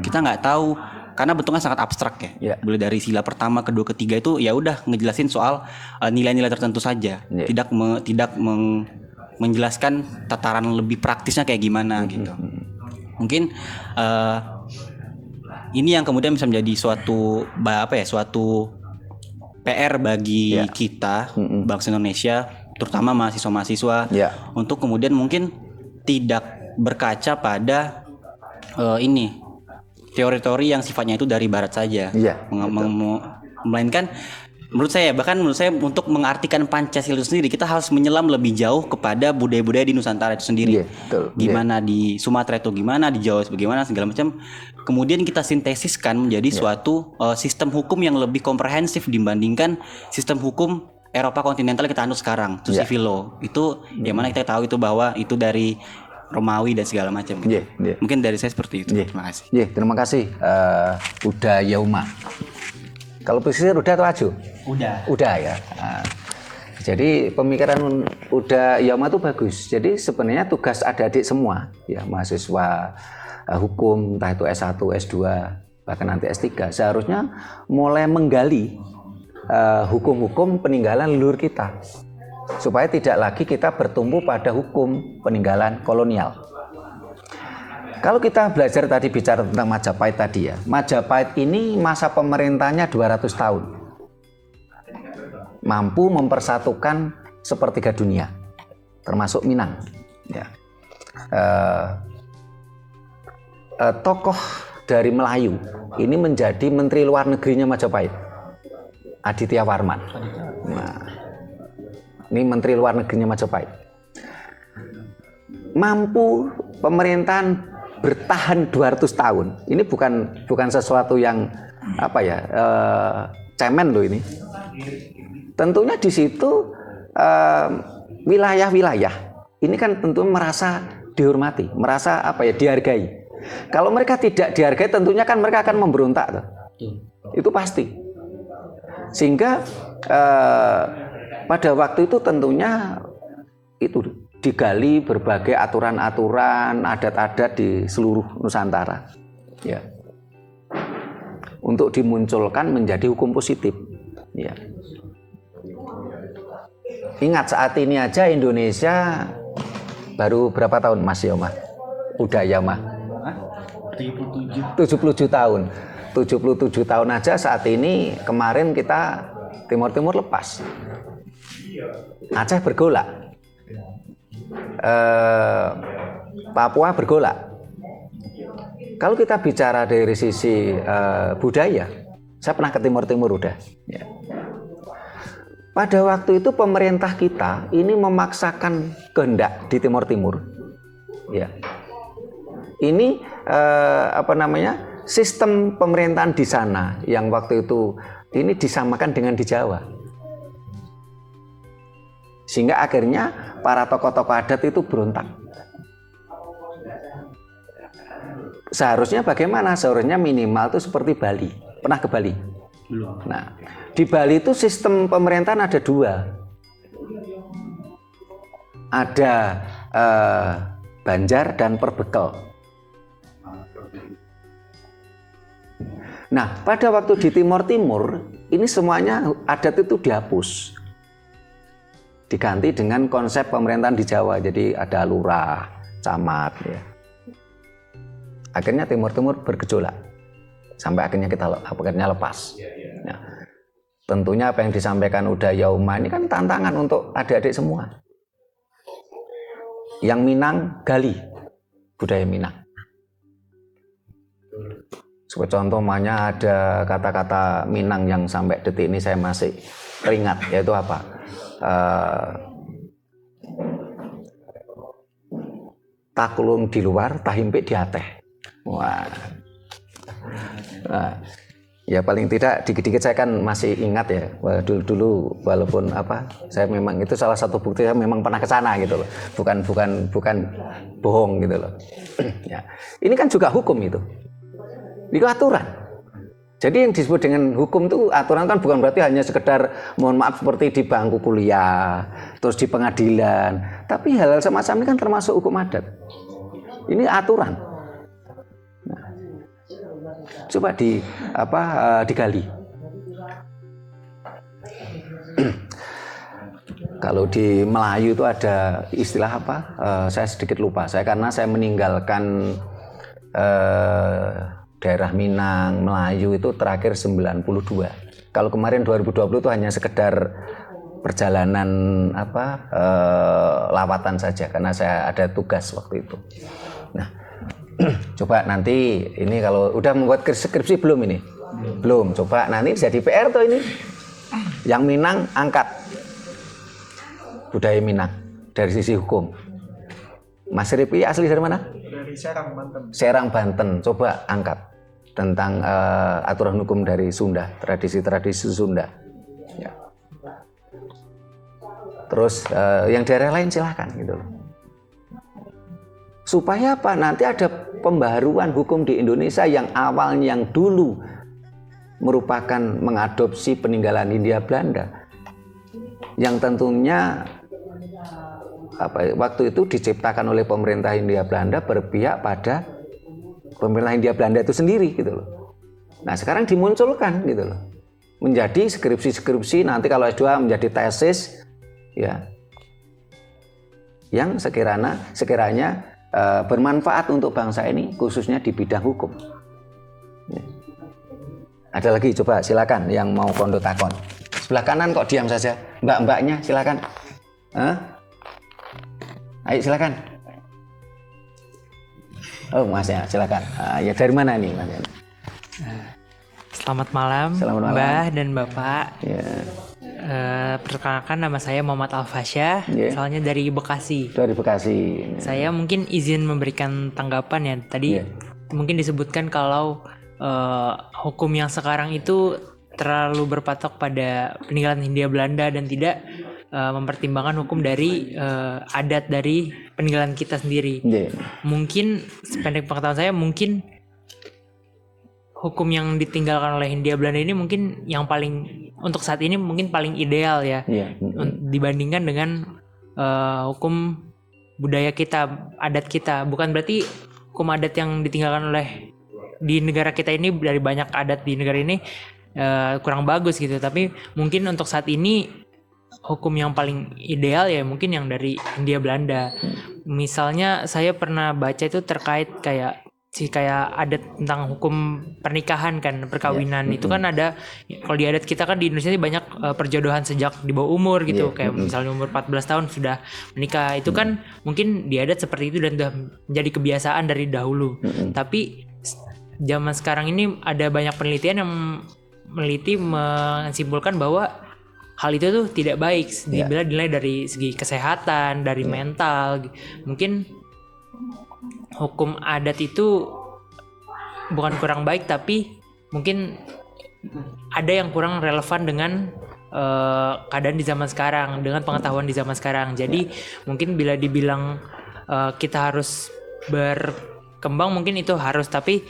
Kita nggak tahu. Karena bentuknya sangat abstrak ya. Mulai dari sila pertama, kedua, ketiga itu ya udah ngejelasin soal nilai-nilai tertentu saja. Tidak menjelaskan tataran lebih praktisnya kayak gimana gitu. Mungkin ini yang kemudian bisa menjadi suatu PR bagi kita bangsa Indonesia, terutama mahasiswa-mahasiswa untuk kemudian mungkin tidak berkaca pada teori-teori yang sifatnya itu dari barat saja, melainkan menurut saya untuk mengartikan Pancasila itu sendiri kita harus menyelam lebih jauh kepada budaya-budaya di Nusantara itu sendiri. Gimana di Sumatera itu gimana, di Jawa bagaimana, segala macam. Kemudian kita sintesiskan menjadi suatu sistem hukum yang lebih komprehensif dibandingkan sistem hukum Eropa kontinental yang kita anut sekarang, civil law. Itu yang mana kita tahu itu bahwa itu dari Romawi dan segala macam. Mungkin dari saya seperti itu. Terima kasih. Terima kasih. Uda Yauma. Kalau pesisir udah atau aju? Udah ya. Jadi pemikiran Uda Yauma itu bagus. Jadi sebenarnya tugas adik-adik semua, ya mahasiswa hukum, entah itu S1, S2, bahkan nanti S3, seharusnya mulai menggali hukum-hukum peninggalan leluhur kita. Supaya tidak lagi kita bertumpu pada hukum peninggalan kolonial. Kalau kita belajar tadi bicara tentang Majapahit tadi ya, Majapahit ini masa pemerintahnya 200 tahun. Mampu mempersatukan sepertiga dunia, termasuk Minang. Ya. Tokoh dari Melayu ini menjadi Menteri Luar Negerinya Majapahit, Aditya Warman. Nah, ini Menteri Luar Negerinya Majapahit. Mampu pemerintahan bertahan 200 tahun. Ini bukan sesuatu yang cemen loh ini. Tentunya di situ wilayah-wilayah ini kan tentu merasa dihormati, merasa dihargai. Kalau mereka tidak dihargai, tentunya kan mereka akan memberontak tuh. Itu pasti. Sehingga pada waktu itu tentunya itu digali berbagai aturan-aturan, adat-adat di seluruh Nusantara, ya, untuk dimunculkan menjadi hukum positif, ya. Ingat saat ini aja Indonesia baru berapa tahun Mas Yoma? Uda Yama? 77 tahun. 77 tahun aja saat ini. Kemarin kita Timur lepas. Aceh bergolak. Papua bergolak. Kalau kita bicara dari sisi budaya, saya pernah ke Timur udah. Ya. Pada waktu itu pemerintah kita ini memaksakan kehendak di Timur. Ya. Ini sistem pemerintahan di sana yang waktu itu ini disamakan dengan di Jawa. Sehingga akhirnya para tokoh-tokoh adat itu berontak. Seharusnya bagaimana? Seharusnya minimal itu seperti Bali. Pernah ke Bali? Nah, di Bali itu sistem pemerintahan ada 2. Ada Banjar dan Perbekel. Nah, pada waktu di Timur Timur, ini semuanya adat itu dihapus. Diganti dengan konsep pemerintahan di Jawa. Jadi ada lurah, camat, ya. Akhirnya Timur Timur bergejolak. Sampai akhirnya lepas. Nah, tentunya apa yang disampaikan Udaya Uma ini kan tantangan untuk adik-adik semua. Yang Minang gali budaya Minang. Sebagai contoh ada kata-kata Minang yang sampai detik ini saya masih teringat, yaitu apa? Takulung di luar, tahimpe di ateh. Wah. Nah, ya paling tidak dikit-dikit saya kan masih ingat ya. Dulu walaupun saya memang itu salah satu bukti saya memang pernah ke sana gitu loh. Bukan bohong gitu loh. Ya. Ini kan juga hukum itu. Itu aturan. Jadi yang disebut dengan hukum itu aturan kan bukan berarti hanya sekedar mohon maaf seperti di bangku kuliah, terus di pengadilan. Tapi hal-hal semacam ini kan termasuk hukum adat. Ini aturan. Nah, coba digali. Kalau di Melayu itu ada istilah apa? Saya sedikit lupa. Karena saya meninggalkan daerah Minang, Melayu itu terakhir 92. Kalau kemarin 2020 itu hanya sekedar perjalanan lawatan saja karena saya ada tugas waktu itu. Nah, coba nanti ini kalau udah membuat skripsi belum ini? Belum. Coba nanti jadi PR tuh ini. Yang Minang angkat budaya Minang dari sisi hukum. Mas Ripi asli dari mana? Dari Serang, Banten. Serang, Banten. Coba angkat tentang aturan hukum dari Sunda, tradisi-tradisi Sunda. Ya. Terus yang daerah lain silahkan gitu loh. Supaya apa? Nanti ada pembaharuan hukum di Indonesia yang awalnya yang dulu merupakan mengadopsi peninggalan Hindia Belanda, yang tentunya waktu itu diciptakan oleh pemerintah Hindia Belanda berpihak pada pemerintah Hindia Belanda itu sendiri gitu loh. Nah sekarang dimunculkan gitu loh, menjadi skripsi nanti kalau S2 menjadi tesis ya, yang sekiranya bermanfaat untuk bangsa ini khususnya di bidang hukum. Ya. Ada lagi, coba silakan yang mau kondo takon. Sebelah kanan kok diam saja, mbak-mbaknya silakan. Ayo silakan. Oh Mas ya, silakan. Ya dari mana nih Mas? Selamat malam, Mbah dan Bapak. Ya. Perkenalkan nama saya Muhammad Al-Fasyah, soalnya dari Bekasi. Dari Bekasi. Saya mungkin izin memberikan tanggapan ya. Tadi mungkin disebutkan kalau hukum yang sekarang itu terlalu berpatok pada peninggalan Hindia Belanda dan tidak mempertimbangkan hukum dari adat dari peninggalan kita sendiri. Mungkin sependek pengetahuan saya, mungkin hukum yang ditinggalkan oleh Hindia Belanda ini mungkin yang paling untuk saat ini mungkin paling ideal ya, dibandingkan dengan hukum budaya kita, adat kita. Bukan berarti hukum adat yang ditinggalkan oleh di negara kita ini, dari banyak adat di negara ini kurang bagus gitu, tapi mungkin untuk saat ini hukum yang paling ideal ya mungkin yang dari Hindia Belanda. Misalnya saya pernah baca itu terkait kayak adat tentang hukum pernikahan kan, perkawinan. Itu kan ada, kalau di adat kita kan di Indonesia ini banyak perjodohan sejak di bawah umur gitu, kayak misalnya umur 14 tahun sudah menikah. Itu kan mungkin di adat seperti itu dan sudah menjadi kebiasaan dari dahulu. Tapi zaman sekarang ini ada banyak penelitian yang menyimpulkan bahwa hal itu tuh tidak baik, dinilai dari segi kesehatan, dari mental. Mungkin hukum adat itu bukan kurang baik, tapi mungkin ada yang kurang relevan dengan keadaan di zaman sekarang, dengan pengetahuan di zaman sekarang. Jadi mungkin bila dibilang kita harus berkembang, mungkin itu harus, tapi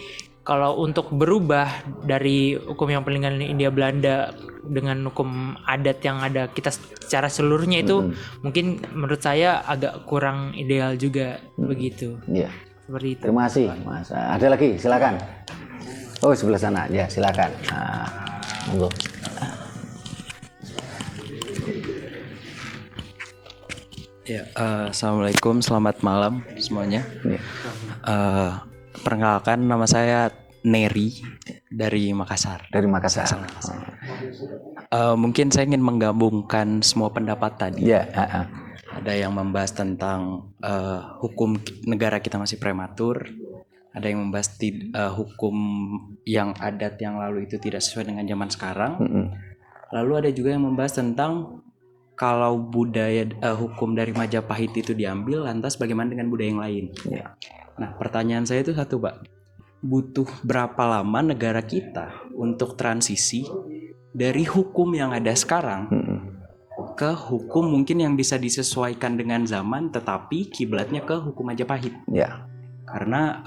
kalau untuk berubah dari hukum yang peninggalan Hindia Belanda dengan hukum adat yang ada kita secara seluruhnya itu mungkin menurut saya agak kurang ideal juga begitu. Iya. Seperti itu. Terima kasih, Mas. Ada lagi, silakan. Oh, sebelah sana. Ya, silakan. Nah, monggo. Ya, assalamualaikum, selamat malam semuanya. Ya. Perkenalkan, nama saya Neri dari Makassar. Dari Makassar. Mungkin saya ingin menggabungkan semua pendapat tadi. Ya. Ada yang membahas tentang hukum negara kita masih prematur. Ada yang membahas hukum yang adat yang lalu itu tidak sesuai dengan zaman sekarang. Lalu ada juga yang membahas tentang kalau budaya hukum dari Majapahit itu diambil, lantas bagaimana dengan budaya yang lain? Ya. Nah, pertanyaan saya itu satu, Pak. Butuh berapa lama negara kita untuk transisi dari hukum yang ada sekarang ke hukum mungkin yang bisa disesuaikan dengan zaman, tetapi kiblatnya ke hukum Majapahit? Ya. Karena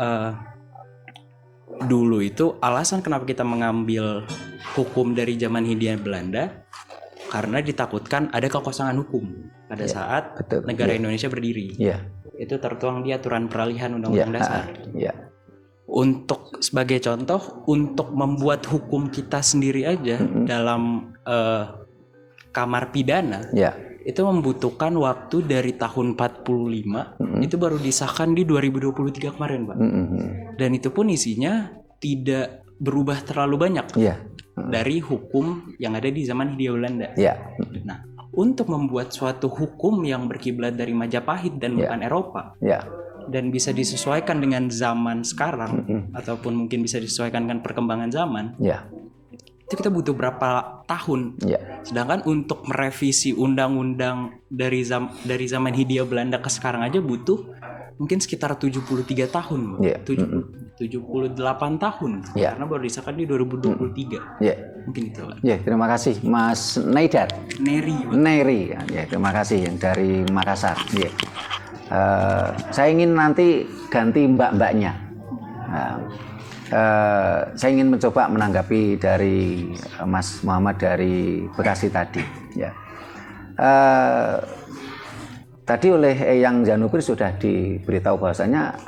dulu itu alasan kenapa kita mengambil hukum dari zaman Hindia Belanda, karena ditakutkan ada kekosongan hukum pada saat negara Indonesia berdiri. Itu tertuang di aturan peralihan Undang-Undang Dasar. Untuk sebagai contoh, untuk membuat hukum kita sendiri aja dalam kamar pidana, itu membutuhkan waktu dari tahun 45, itu baru disahkan di 2023 kemarin, Pak. Dan itu pun isinya tidak berubah terlalu banyak dari hukum yang ada di zaman Hindia Belanda. Nah, untuk membuat suatu hukum yang berkiblat dari Majapahit dan bukan Eropa, dan bisa disesuaikan dengan zaman sekarang, ataupun mungkin bisa disesuaikan dengan perkembangan zaman, itu kita butuh berapa tahun. Sedangkan untuk merevisi undang-undang dari zaman Hindia Belanda ke sekarang aja butuh mungkin sekitar 73 tahun, 78 tahun, karena baru disahkan di 2023. Mungkin itu, Pak. Terima kasih, Mas Neidar. Neri. Terima kasih yang dari Makassar. Saya ingin nanti ganti mbak-mbaknya. Saya ingin mencoba menanggapi dari Mas Muhammad dari Bekasi tadi. Tadi oleh Eyang Zanubir sudah diberitahu bahwasanya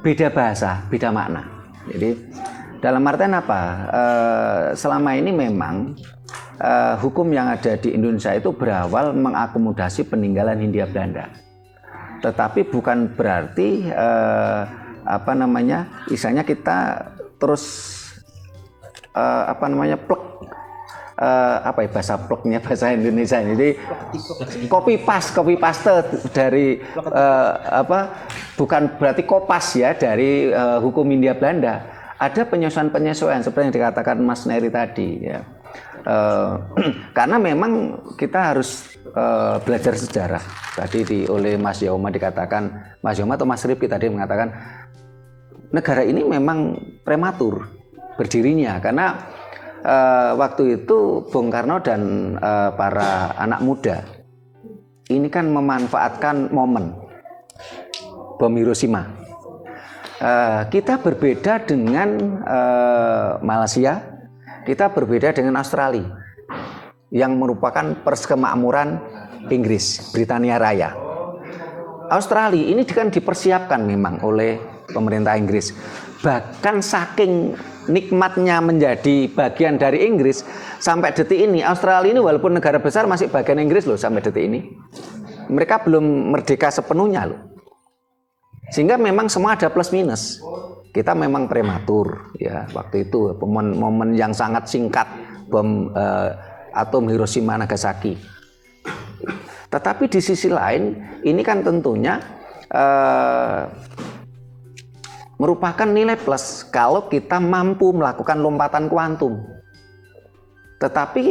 beda bahasa, beda makna. Jadi dalam artian apa? Selama ini memang hukum yang ada di Indonesia itu berawal mengakomodasi peninggalan Hindia Belanda. Tetapi bukan berarti misalnya kita terus plek bahasa pleknya bahasa Indonesia ini. Jadi copy paste dari bukan berarti kopas ya dari hukum Hindia Belanda. Ada penyesuaian seperti yang dikatakan Mas Neri tadi ya. Karena memang kita harus belajar sejarah. Tadi oleh Mas Yoma dikatakan, Mas Yoma atau Mas Rifki tadi mengatakan negara ini memang prematur berdirinya karena waktu itu Bung Karno dan para anak muda ini kan memanfaatkan momen bom Hiroshima. Kita berbeda dengan Malaysia, kita berbeda dengan Australia yang merupakan persemakmuran Inggris, Britania Raya. Australia ini kan dipersiapkan memang oleh pemerintah Inggris. Bahkan saking nikmatnya menjadi bagian dari Inggris, sampai detik ini Australia ini walaupun negara besar masih bagian Inggris loh sampai detik ini. Mereka belum merdeka sepenuhnya loh. Sehingga memang semua ada plus minus. Kita memang prematur ya waktu itu momen yang sangat singkat bom atom Hiroshima Nagasaki. Tetapi di sisi lain ini kan tentunya merupakan nilai plus kalau kita mampu melakukan lompatan kuantum. Tetapi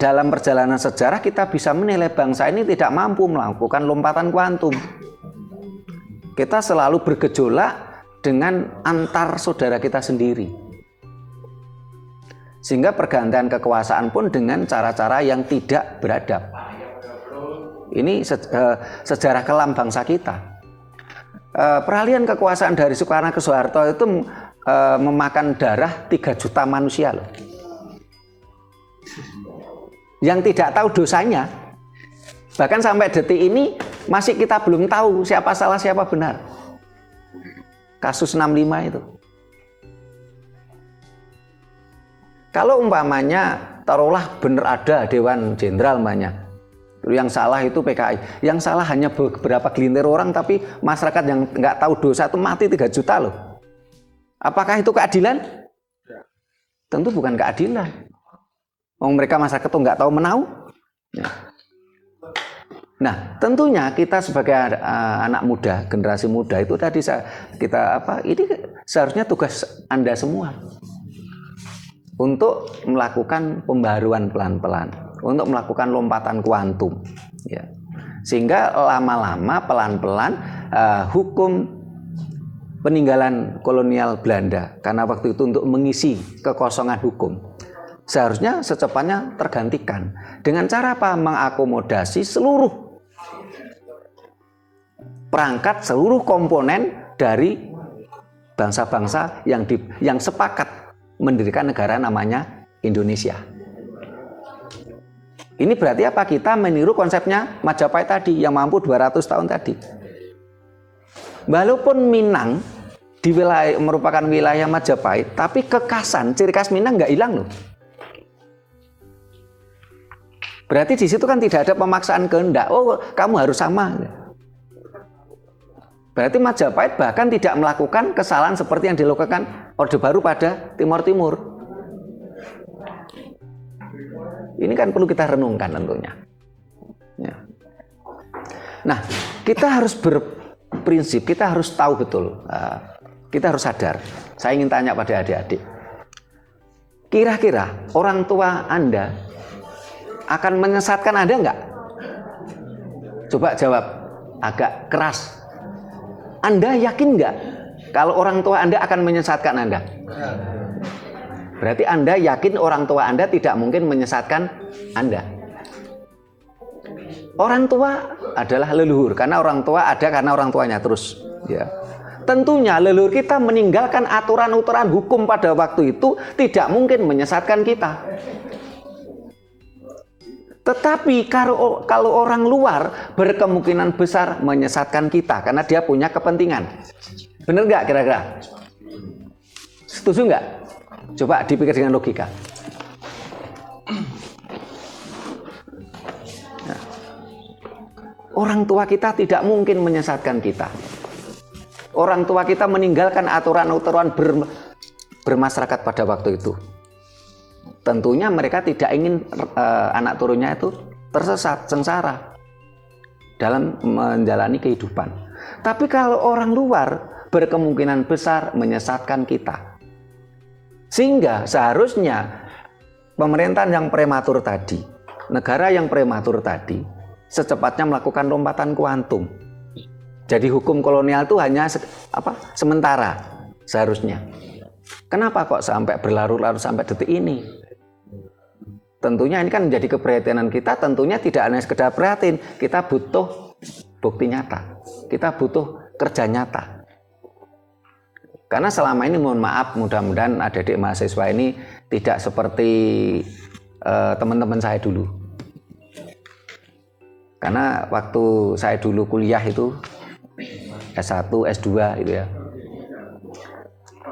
dalam perjalanan sejarah kita bisa menilai bangsa ini tidak mampu melakukan lompatan kuantum. Kita selalu bergejolak dengan antar saudara kita sendiri. Sehingga pergantian kekuasaan pun dengan cara-cara yang tidak beradab. Ini sejarah kelam bangsa kita. Peralihan kekuasaan dari Soekarno ke Soeharto itu memakan darah 3 juta manusia loh. Yang tidak tahu dosanya. Bahkan sampai detik ini masih kita belum tahu siapa salah siapa benar. Kasus 65 itu. Kalau umpamanya taruhlah benar ada Dewan Jenderal umpamanya, yang salah itu PKI, yang salah hanya beberapa gelintir orang, tapi masyarakat yang nggak tahu dosa itu mati 3 juta loh. Apakah itu keadilan? Tentu bukan keadilan. Mereka masyarakat itu nggak tahu menau. Nah, tentunya kita sebagai anak muda, generasi muda itu tadi ini seharusnya tugas Anda semua untuk melakukan pembaruan pelan-pelan, untuk melakukan lompatan kuantum, ya. Sehingga lama-lama pelan-pelan hukum peninggalan kolonial Belanda, karena waktu itu untuk mengisi kekosongan hukum, seharusnya secepatnya tergantikan dengan cara apa? Mengakomodasi seluruh perangkat, seluruh komponen dari bangsa-bangsa yang sepakat mendirikan negara namanya Indonesia. Ini berarti apa? Kita meniru konsepnya Majapahit tadi yang mampu 200 tahun tadi. Walaupun Minang merupakan wilayah Majapahit, tapi kekhasan, ciri khas Minang nggak hilang loh. Berarti di situ kan tidak ada pemaksaan kehendak. Oh, kamu harus sama. Berarti Majapahit bahkan tidak melakukan kesalahan seperti yang dilakukan Orde Baru pada Timur Timur. Ini kan perlu kita renungkan tentunya. Ya. Nah, kita harus berprinsip, kita harus tahu betul, kita harus sadar. Saya ingin tanya pada adik-adik, kira-kira orang tua Anda akan menyesatkan Anda enggak? Coba jawab agak keras. Anda yakin enggak kalau orang tua Anda akan menyesatkan Anda? Berarti Anda yakin orang tua Anda tidak mungkin menyesatkan Anda. Orang tua adalah leluhur, karena orang tua ada karena orang tuanya terus. Ya. Tentunya leluhur kita meninggalkan aturan-aturan hukum pada waktu itu tidak mungkin menyesatkan kita. Tetapi kalau orang luar berkemungkinan besar menyesatkan kita karena dia punya kepentingan. Benar nggak kira-kira? Setuju nggak? Coba dipikir dengan logika. Nah, orang tua kita tidak mungkin menyesatkan kita. Orang tua kita meninggalkan aturan-aturan bermasyarakat pada waktu itu. Tentunya mereka tidak ingin anak turunnya itu tersesat, sengsara dalam menjalani kehidupan. Tapi kalau orang luar berkemungkinan besar menyesatkan kita. Sehingga seharusnya pemerintahan yang prematur tadi, negara yang prematur tadi, secepatnya melakukan lompatan kuantum. Jadi hukum kolonial itu hanya sementara seharusnya. Kenapa kok sampai berlarut-larut sampai detik ini? Tentunya ini kan menjadi keprihatinan kita, tentunya tidak hanya sekedar prihatin, kita butuh bukti nyata, kita butuh kerja nyata. Karena selama ini mohon maaf, mudah-mudahan adik-adik mahasiswa ini tidak seperti teman-teman saya dulu. Karena waktu saya dulu kuliah itu S1, S2 gitu ya.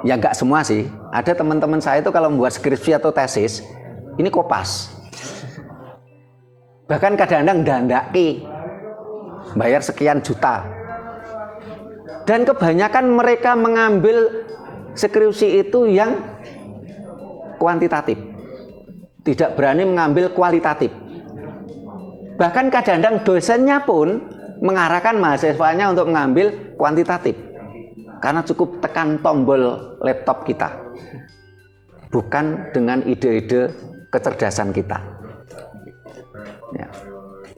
Ya enggak semua sih, ada teman-teman saya itu kalau membuat skripsi atau tesis, ini kopas. Bahkan kadang-kadang dandaki bayar sekian juta. Dan kebanyakan mereka mengambil skripsi itu yang kuantitatif. Tidak berani mengambil kualitatif. Bahkan kadang-kadang dosennya pun mengarahkan mahasiswanya untuk mengambil kuantitatif. Karena cukup tekan tombol laptop kita. Bukan dengan ide-ide kecerdasan kita. Ya.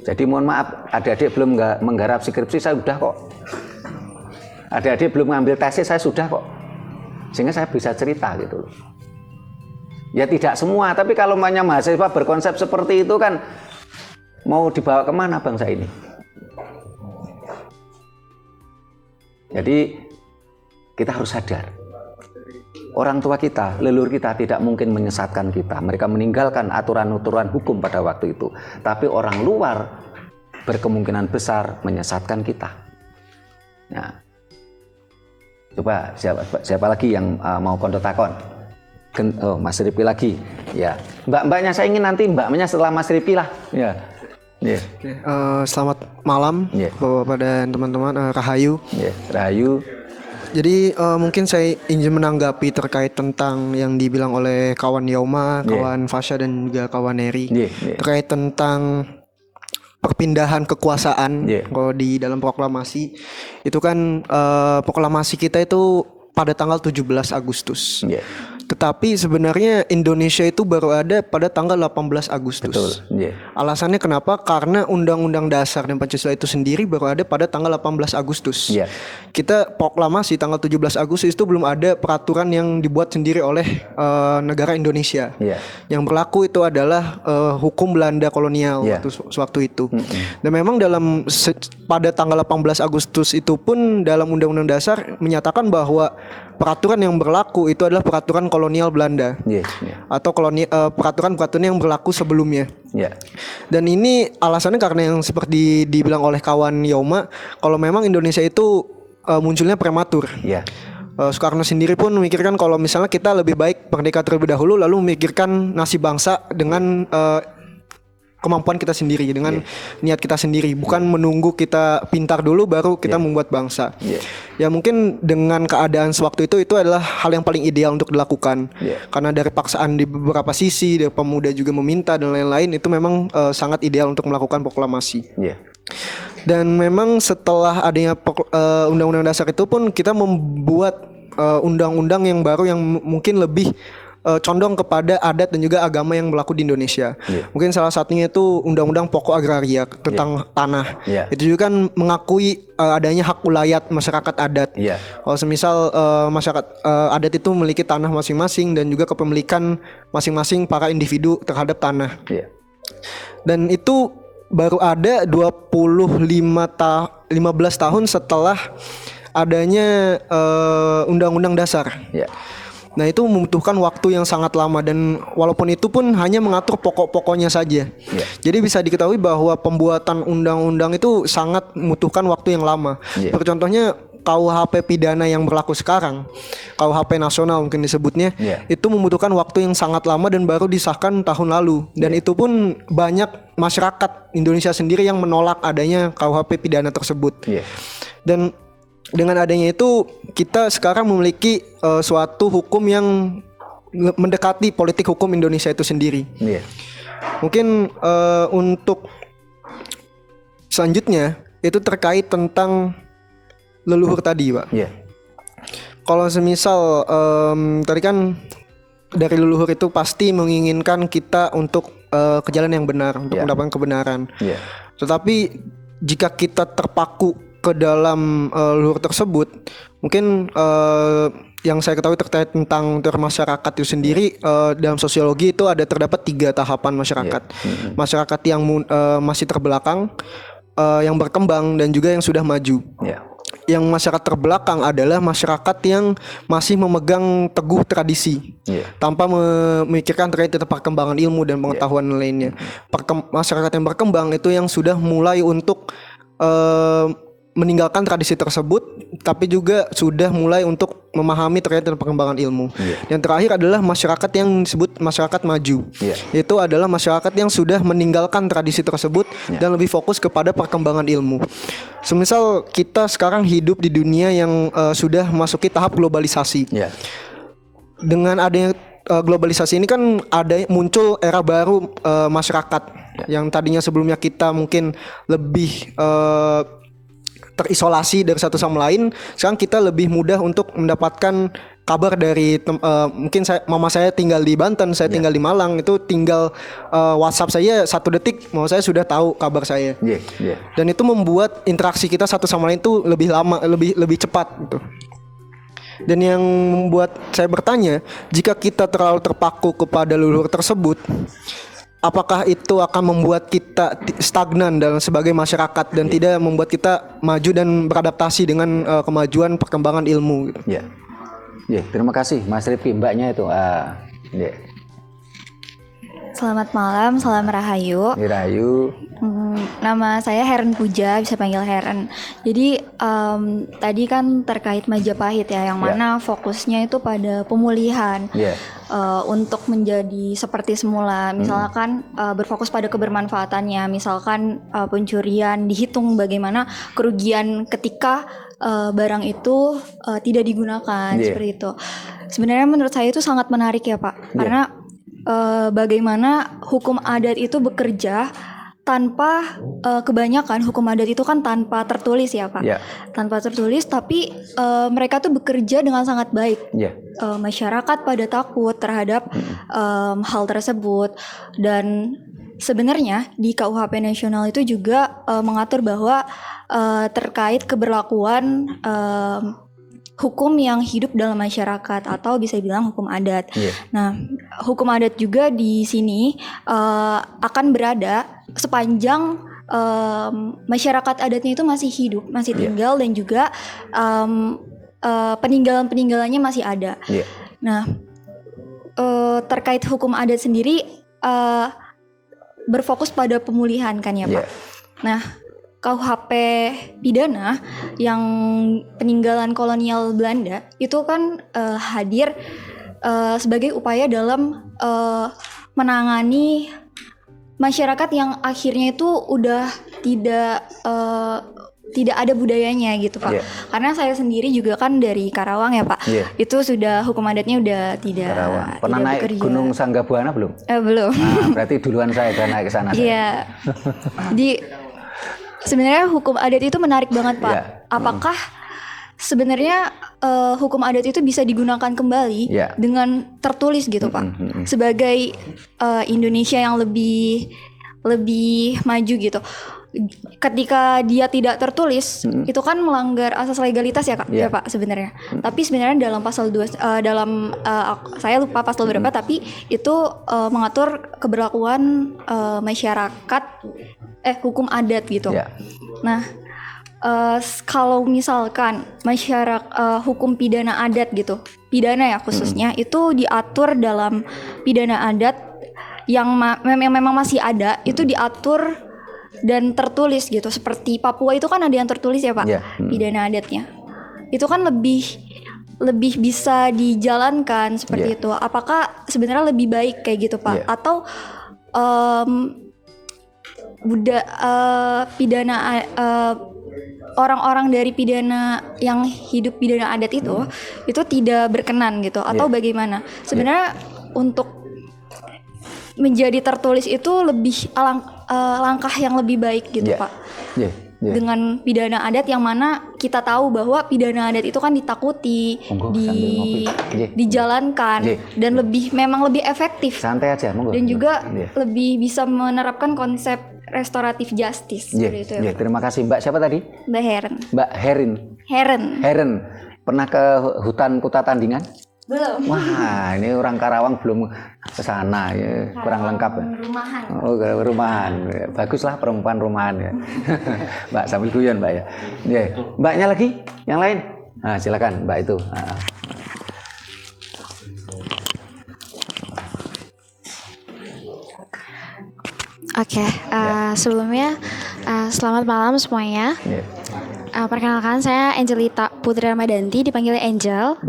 Jadi mohon maaf, adik-adik belum menggarap skripsi, saya sudah kok. Adik-adik belum mengambil tesis, saya sudah kok. Sehingga saya bisa cerita gitu loh. Ya tidak semua, tapi kalau mahasiswa berkonsep seperti itu kan mau dibawa kemana bangsa ini? Jadi kita harus sadar. orang tua kita, leluhur kita tidak mungkin menyesatkan kita. Mereka meninggalkan aturan-aturan hukum pada waktu itu. Tapi orang luar berkemungkinan besar menyesatkan kita. Nah, coba siapa lagi yang mau kondotakon? Oh, Mas Ripi lagi. Ya, mbaknya saya ingin nanti mbaknya setelah Mas Ripi lah. Ya. Yeah. Selamat malam, Bapak dan teman-teman. Rahayu. Rahayu. Jadi mungkin saya ingin menanggapi terkait tentang yang dibilang oleh kawan Yauma, kawan Fasya dan juga kawan Neri terkait tentang perpindahan kekuasaan. Kalau di dalam proklamasi itu kan proklamasi kita itu pada tanggal 17 Agustus. Tetapi sebenarnya Indonesia itu baru ada pada tanggal 18 Agustus. Betul. Alasannya kenapa? Karena Undang-Undang Dasar dan Pancasila itu sendiri baru ada pada tanggal 18 Agustus. Kita proklamasi tanggal 17 Agustus itu belum ada peraturan yang dibuat sendiri oleh negara Indonesia. Yang berlaku itu adalah hukum Belanda kolonial waktu itu. Dan memang pada tanggal 18 Agustus itu pun dalam Undang-Undang Dasar menyatakan bahwa peraturan yang berlaku itu adalah peraturan kolonial Belanda atau peraturan-peraturan yang berlaku sebelumnya. Dan ini alasannya karena yang seperti dibilang oleh kawan Yauma, kalau memang Indonesia itu munculnya prematur. Soekarno sendiri pun memikirkan kalau misalnya kita lebih baik merdeka terlebih dahulu, lalu memikirkan nasib bangsa dengan kemampuan kita sendiri, dengan niat kita sendiri, bukan menunggu kita pintar dulu baru kita membuat bangsa. Ya mungkin dengan keadaan sewaktu itu adalah hal yang paling ideal untuk dilakukan. Karena dari paksaan di beberapa sisi, dari pemuda juga meminta dan lain-lain, itu memang sangat ideal untuk melakukan proklamasi. Dan memang setelah adanya Undang-Undang Dasar itu pun kita membuat undang-undang yang baru yang mungkin lebih condong kepada adat dan juga agama yang berlaku di Indonesia. Mungkin salah satunya itu Undang-Undang Pokok Agraria tentang tanah. Itu juga kan mengakui adanya hak ulayat masyarakat adat. Kalau semisal masyarakat adat itu memiliki tanah masing-masing dan juga kepemilikan masing-masing para individu terhadap tanah. Dan itu baru ada 15 tahun setelah adanya Undang-Undang Dasar. Nah itu membutuhkan waktu yang sangat lama dan walaupun itu pun hanya mengatur pokok-pokoknya saja. Jadi bisa diketahui bahwa pembuatan undang-undang itu sangat membutuhkan waktu yang lama. Contohnya KUHP pidana yang berlaku sekarang, KUHP nasional mungkin disebutnya, itu membutuhkan waktu yang sangat lama dan baru disahkan tahun lalu. Dan itu pun banyak masyarakat Indonesia sendiri yang menolak adanya KUHP pidana tersebut. Dan dengan adanya itu kita sekarang memiliki suatu hukum yang mendekati politik hukum Indonesia itu sendiri. Mungkin untuk selanjutnya itu terkait tentang leluhur tadi, Pak. Kalau semisal tadi kan dari leluhur itu pasti menginginkan kita untuk ke jalan yang benar, untuk mendapatkan kebenaran. Tetapi jika kita terpaku ke dalam leluhur tersebut, mungkin yang saya ketahui terkait tentang masyarakat itu sendiri, dalam sosiologi itu terdapat 3 tahapan masyarakat. Masyarakat yang masih terbelakang, yang berkembang dan juga yang sudah maju. Yang masyarakat terbelakang adalah masyarakat yang masih memegang teguh tradisi, tanpa memikirkan terkait tentang perkembangan ilmu dan pengetahuan lainnya. Masyarakat yang berkembang itu yang sudah mulai untuk meninggalkan tradisi tersebut, tapi juga sudah mulai untuk memahami terkait dengan perkembangan ilmu. Yang terakhir adalah masyarakat yang disebut masyarakat maju. Itu adalah masyarakat yang sudah meninggalkan tradisi tersebut dan lebih fokus kepada perkembangan ilmu. Semisal kita sekarang hidup di dunia yang sudah masuki tahap globalisasi. Dengan adanya globalisasi ini kan muncul era baru masyarakat yang tadinya sebelumnya kita mungkin lebih terisolasi dari satu sama lain. Sekarang kita lebih mudah untuk mendapatkan kabar dari mungkin mama saya tinggal di Banten, saya tinggal di Malang, itu tinggal WhatsApp saya 1 detik, mama saya sudah tahu kabar saya. Dan itu membuat interaksi kita satu sama lain itu lebih lama, lebih cepat gitu. Dan yang membuat saya bertanya, jika kita terlalu terpaku kepada leluhur tersebut, apakah itu akan membuat kita stagnan dalam sebagai masyarakat dan tidak membuat kita maju dan beradaptasi dengan kemajuan perkembangan ilmu gitu. Terima kasih Mas Rifki, mbaknya itu. Selamat malam, salam Rahayu. Rahayu. Nama saya Heren Puja, bisa panggil Heren. Jadi tadi kan terkait Majapahit ya, yang mana fokusnya itu pada pemulihan untuk menjadi seperti semula. Misalkan berfokus pada kebermanfaatannya, misalkan pencurian, dihitung bagaimana kerugian ketika barang itu tidak digunakan, seperti itu. Sebenarnya menurut saya itu sangat menarik ya Pak, karena bagaimana hukum adat itu bekerja tanpa kebanyakan hukum adat itu kan tanpa tertulis ya Pak, tanpa tertulis, tapi mereka tuh bekerja dengan sangat baik. Masyarakat pada takut terhadap hal tersebut, dan sebenarnya di KUHP nasional itu juga mengatur bahwa terkait keberlakuan hukum yang hidup dalam masyarakat, atau bisa bilang hukum adat. Nah, hukum adat juga di sini akan berada sepanjang masyarakat adatnya itu masih hidup, masih tinggal, dan juga peninggalan-peninggalannya masih ada. Nah, terkait hukum adat sendiri berfokus pada pemulihan kan ya Pak. Nah, KUHP pidana yang peninggalan kolonial Belanda itu kan hadir sebagai upaya dalam menangani masyarakat yang akhirnya itu udah tidak ada budayanya gitu Pak. Karena saya sendiri juga kan dari Karawang ya Pak. Itu sudah hukum adatnya udah tidak. Karawang. Pernah naik bekerja. Gunung Sanggabuana belum? Belum. Nah, berarti duluan saya udah naik ke sana. Iya. Jadi sebenarnya hukum adat itu menarik banget Pak. Apakah sebenarnya hukum adat itu bisa digunakan kembali dengan tertulis gitu Pak, sebagai Indonesia yang lebih maju gitu. Ketika dia tidak tertulis, itu kan melanggar asas legalitas ya Kak, ya Pak sebenarnya. Tapi sebenarnya dalam pasal 2 saya lupa pasal berapa, tapi itu mengatur keberlakuan masyarakat hukum adat gitu. Nah, kalau misalkan masyarakat hukum pidana adat gitu, pidana ya khususnya, itu diatur dalam pidana adat yang memang masih ada, itu diatur dan tertulis gitu. Seperti Papua itu kan ada yang tertulis ya Pak, pidana adatnya. Itu kan lebih bisa dijalankan seperti itu. Apakah sebenarnya lebih baik kayak gitu Pak? Atau pidana orang-orang dari pidana yang hidup pidana adat itu tidak berkenan gitu, atau bagaimana? Sebenarnya untuk menjadi tertulis itu lebih langkah yang lebih baik gitu Pak. Dengan pidana adat yang mana kita tahu bahwa pidana adat itu kan ditakuti, dijalankan, dan memang lebih efektif. Santai aja, monggo. Dan juga lebih bisa menerapkan konsep restoratif justice seperti itu. Terima kasih Mbak. Siapa tadi? Mbak Heren. Mbak Heren. Pernah ke hutan Kuta Tandingan? Belum. Wah, ini orang Karawang belum ke sana ya, kurang lengkap ya. Rumahan. Oh, rumahan. Baguslah perempuan rumahan ya. Mbak sambil guyon Mbak ya. Mbaknya lagi yang lain? Nah, silakan Mbak itu. Oke, sebelumnya selamat malam semuanya. Perkenalkan, saya Angelita Putri Ramadanti, dipanggil Angel.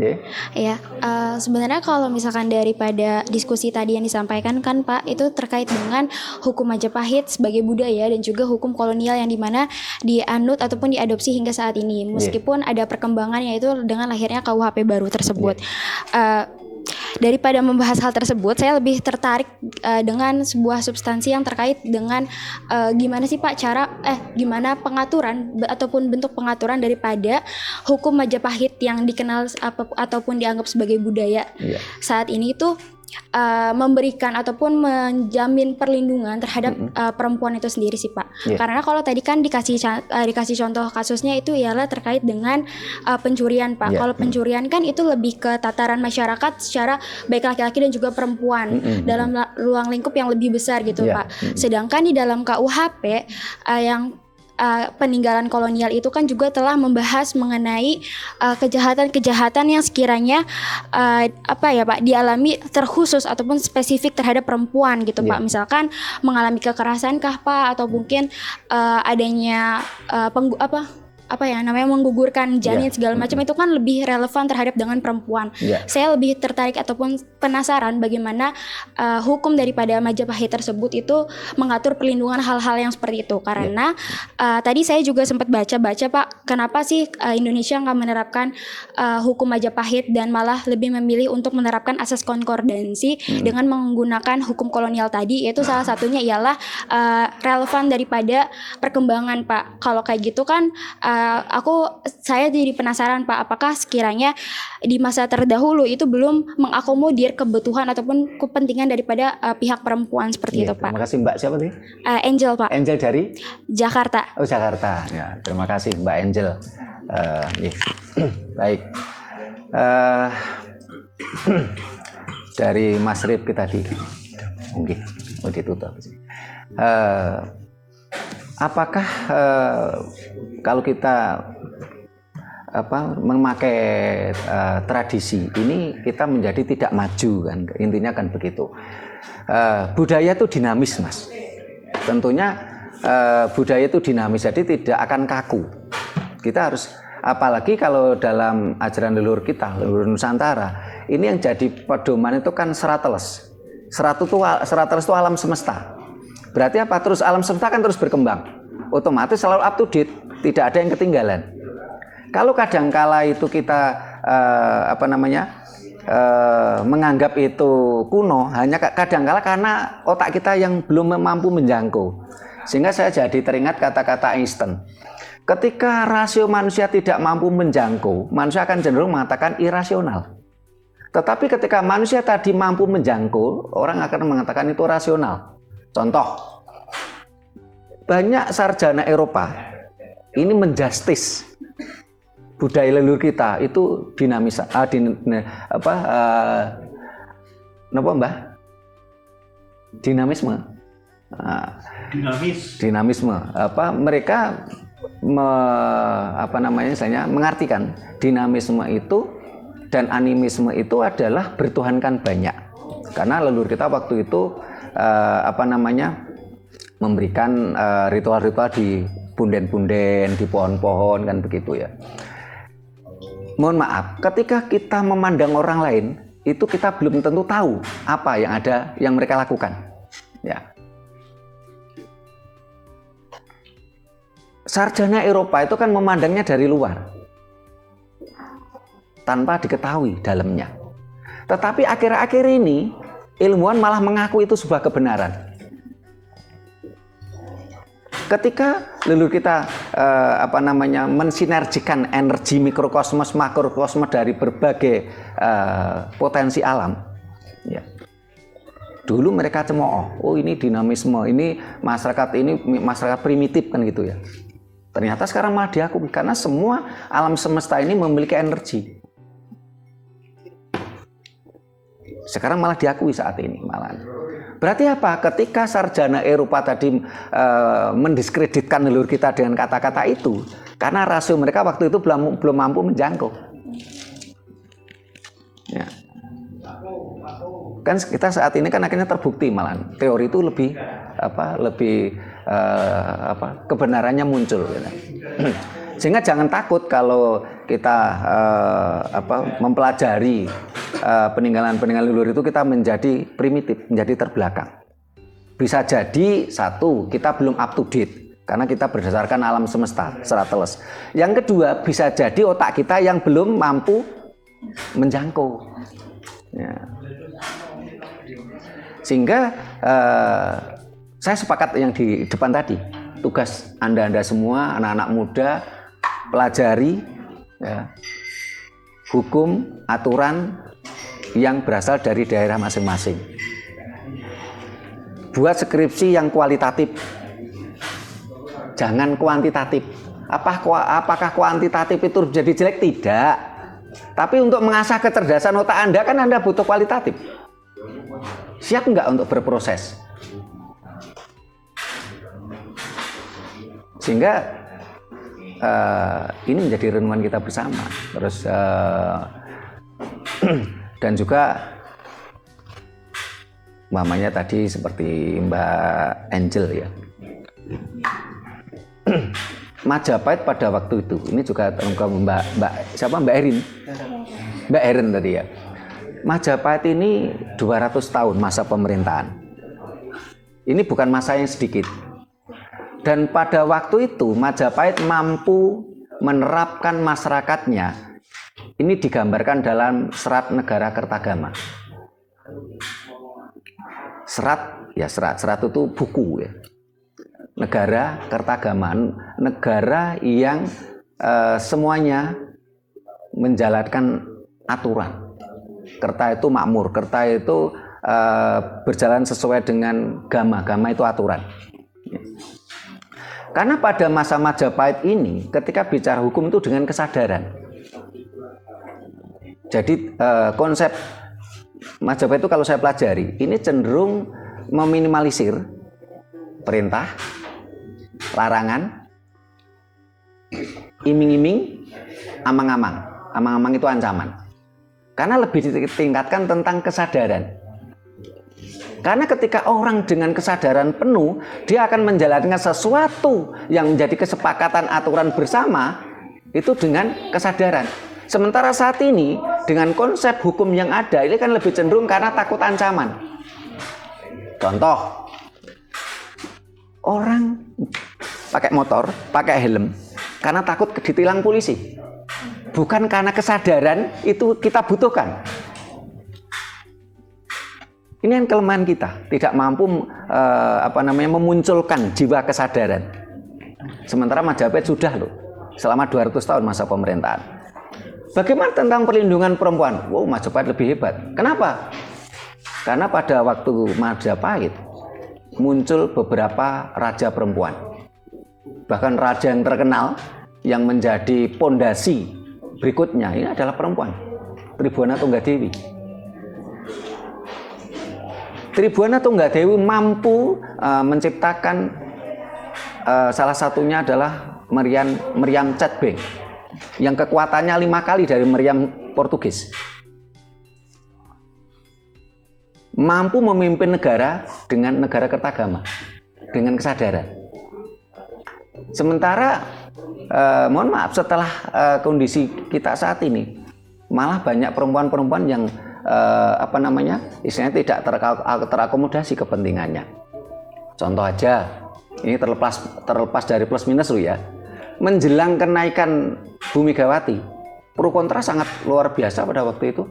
Sebenarnya kalau misalkan daripada diskusi tadi yang disampaikan kan Pak, itu terkait dengan hukum Majapahit sebagai budaya dan juga hukum kolonial yang dimana dianut ataupun diadopsi hingga saat ini. Meskipun ada perkembangan yaitu dengan lahirnya KUHP baru tersebut. Daripada membahas hal tersebut, saya lebih tertarik dengan sebuah substansi yang terkait dengan gimana sih Pak gimana pengaturan ataupun bentuk pengaturan daripada hukum Majapahit yang dikenal ataupun dianggap sebagai budaya saat ini itu memberikan ataupun menjamin perlindungan terhadap perempuan itu sendiri sih Pak. Karena kalau tadi kan dikasih contoh kasusnya itu ialah terkait dengan pencurian Pak. Kalau pencurian kan itu lebih ke tataran masyarakat secara baik laki-laki dan juga perempuan dalam ruang lingkup yang lebih besar gitu Pak. Sedangkan di dalam KUHP yang peninggalan kolonial itu kan juga telah membahas mengenai kejahatan-kejahatan yang sekiranya Pak dialami terkhusus ataupun spesifik terhadap perempuan gitu Pak. Misalkan mengalami kekerasan kah Pak, atau mungkin adanya menggugurkan janin segala macam, itu kan lebih relevan terhadap dengan perempuan. Saya lebih tertarik ataupun penasaran bagaimana hukum daripada Majapahit tersebut itu mengatur perlindungan hal-hal yang seperti itu. Karena tadi saya juga sempat baca-baca Pak, kenapa sih Indonesia nggak menerapkan hukum Majapahit dan malah lebih memilih untuk menerapkan asas konkordansi dengan menggunakan hukum kolonial tadi, yaitu salah satunya ialah relevan daripada perkembangan Pak. Kalau kayak gitu kan saya jadi penasaran Pak, apakah sekiranya di masa terdahulu itu belum mengakomodir kebutuhan ataupun kepentingan daripada pihak perempuan seperti itu Pak. Terima kasih Mbak, siapa nih? Angel Pak. Angel dari? Jakarta. Oh Jakarta, ya terima kasih Mbak Angel. Baik. Dari Mas Rifki tadi, mungkin mau ditutup. Apakah kalau kita memakai tradisi ini kita menjadi tidak maju kan, intinya kan begitu. Budaya itu dinamis Mas, tentunya budaya itu dinamis, jadi tidak akan kaku. Kita harus, apalagi kalau dalam ajaran leluhur kita, leluhur Nusantara, ini yang jadi pedoman itu kan serateles. Serateles itu alam semesta. Berarti apa? Terus alam semesta kan terus berkembang, otomatis selalu up to date, tidak ada yang ketinggalan. Kalau kadangkala itu kita menganggap itu kuno, hanya kadangkala karena otak kita yang belum mampu menjangkau. Sehingga saya jadi teringat kata-kata Einstein. Ketika rasio manusia tidak mampu menjangkau, manusia akan cenderung mengatakan irasional. Tetapi ketika manusia tadi mampu menjangkau, orang akan mengatakan itu rasional. Contoh, banyak sarjana Eropa ini menjustis budaya leluhur kita itu dinamis, dinamisme. Dinamisme. Mereka mengartikan dinamisme itu dan animisme itu adalah bertuhankan banyak. Karena leluhur kita waktu itu memberikan ritual-ritual di punden-punden, di pohon-pohon kan begitu ya. Mohon maaf, ketika kita memandang orang lain, itu kita belum tentu tahu apa yang mereka lakukan. Ya. Sarjana Eropa itu kan memandangnya dari luar, tanpa diketahui dalamnya. Tetapi akhir-akhir ini ilmuwan malah mengaku itu sebuah kebenaran. Ketika leluhur kita mensinergikan energi mikrokosmos, makrokosmos dari berbagai potensi alam, ya. Dulu mereka cemooh, oh ini dinamisme, ini masyarakat primitif kan gitu ya. Ternyata sekarang malah diakui karena semua alam semesta ini memiliki energi. Sekarang malah diakui saat ini malah. Berarti apa? Ketika sarjana Eropa tadi mendiskreditkan leluhur kita dengan kata-kata itu, karena rasio mereka waktu itu belum mampu menjangkau. Ya. Kan kita saat ini kan akhirnya terbukti malah teori itu lebih kebenarannya muncul. Gitu. Sehingga jangan takut kalau kita mempelajari peninggalan-peninggalan leluhur itu kita menjadi primitif, menjadi terbelakang. Bisa jadi satu, kita belum up to date karena kita berdasarkan alam semesta secara teles. Yang kedua, bisa jadi otak kita yang belum mampu menjangkau. Ya. Sehingga saya sepakat yang di depan tadi. Tugas Anda semua, anak-anak muda, pelajari ya, hukum, aturan yang berasal dari daerah masing-masing. Buat skripsi yang kualitatif, jangan kuantitatif. Apakah kuantitatif itu jadi jelek? Tidak. Tapi untuk mengasah kecerdasan otak Anda kan Anda butuh kualitatif. Siap nggak untuk berproses? Sehingga ini menjadi renungan kita bersama. Terus dan juga mamanya tadi seperti Mbak Angel ya. Majapahit pada waktu itu, ini juga terungkap Mbak Erin. Mbak Erin tadi ya. Majapahit ini 200 tahun masa pemerintahan. Ini bukan masa yang sedikit. Dan pada waktu itu Majapahit mampu menerapkan masyarakatnya. Ini digambarkan dalam Serat Negara Kertagama. Serat itu buku ya. Negara Kertagama, negara yang semuanya menjalankan aturan. Kerta itu makmur, kerta itu berjalan sesuai dengan gama itu aturan. Karena pada masa Majapahit ini, ketika bicara hukum itu dengan kesadaran. Jadi konsep Majapahit itu kalau saya pelajari, ini cenderung meminimalisir perintah, larangan, iming-iming, amang-amang. Amang-amang itu ancaman. Karena lebih ditingkatkan tentang kesadaran. Karena ketika orang dengan kesadaran penuh, dia akan menjalankan sesuatu yang menjadi kesepakatan aturan bersama, itu dengan kesadaran. Sementara saat ini, dengan konsep hukum yang ada, ini kan lebih cenderung karena takut ancaman. Contoh, orang pakai motor, pakai helm, karena takut ditilang polisi. Bukan karena kesadaran itu kita butuhkan. Ini yang kelemahan kita, tidak mampu memunculkan jiwa kesadaran. Sementara Majapahit sudah loh, selama 200 tahun masa pemerintahan. Bagaimana tentang perlindungan perempuan? Wow, Majapahit lebih hebat. Kenapa? Karena pada waktu Majapahit muncul beberapa raja perempuan. Bahkan raja yang terkenal yang menjadi pondasi berikutnya ini adalah perempuan, Tribhuwana Tunggadewi. Tribhuwana Tunggadewi mampu menciptakan salah satunya adalah meriam Cetbeng yang kekuatannya 5 kali dari meriam Portugis. Mampu memimpin negara dengan negara Kertagama dengan kesadaran. Sementara mohon maaf, setelah kondisi kita saat ini, malah banyak perempuan-perempuan yang istilahnya tidak terakomodasi kepentingannya. Contoh aja, ini terlepas dari plus minus loh ya. Menjelang kenaikan Bu Megawati, pro kontra sangat luar biasa pada waktu itu.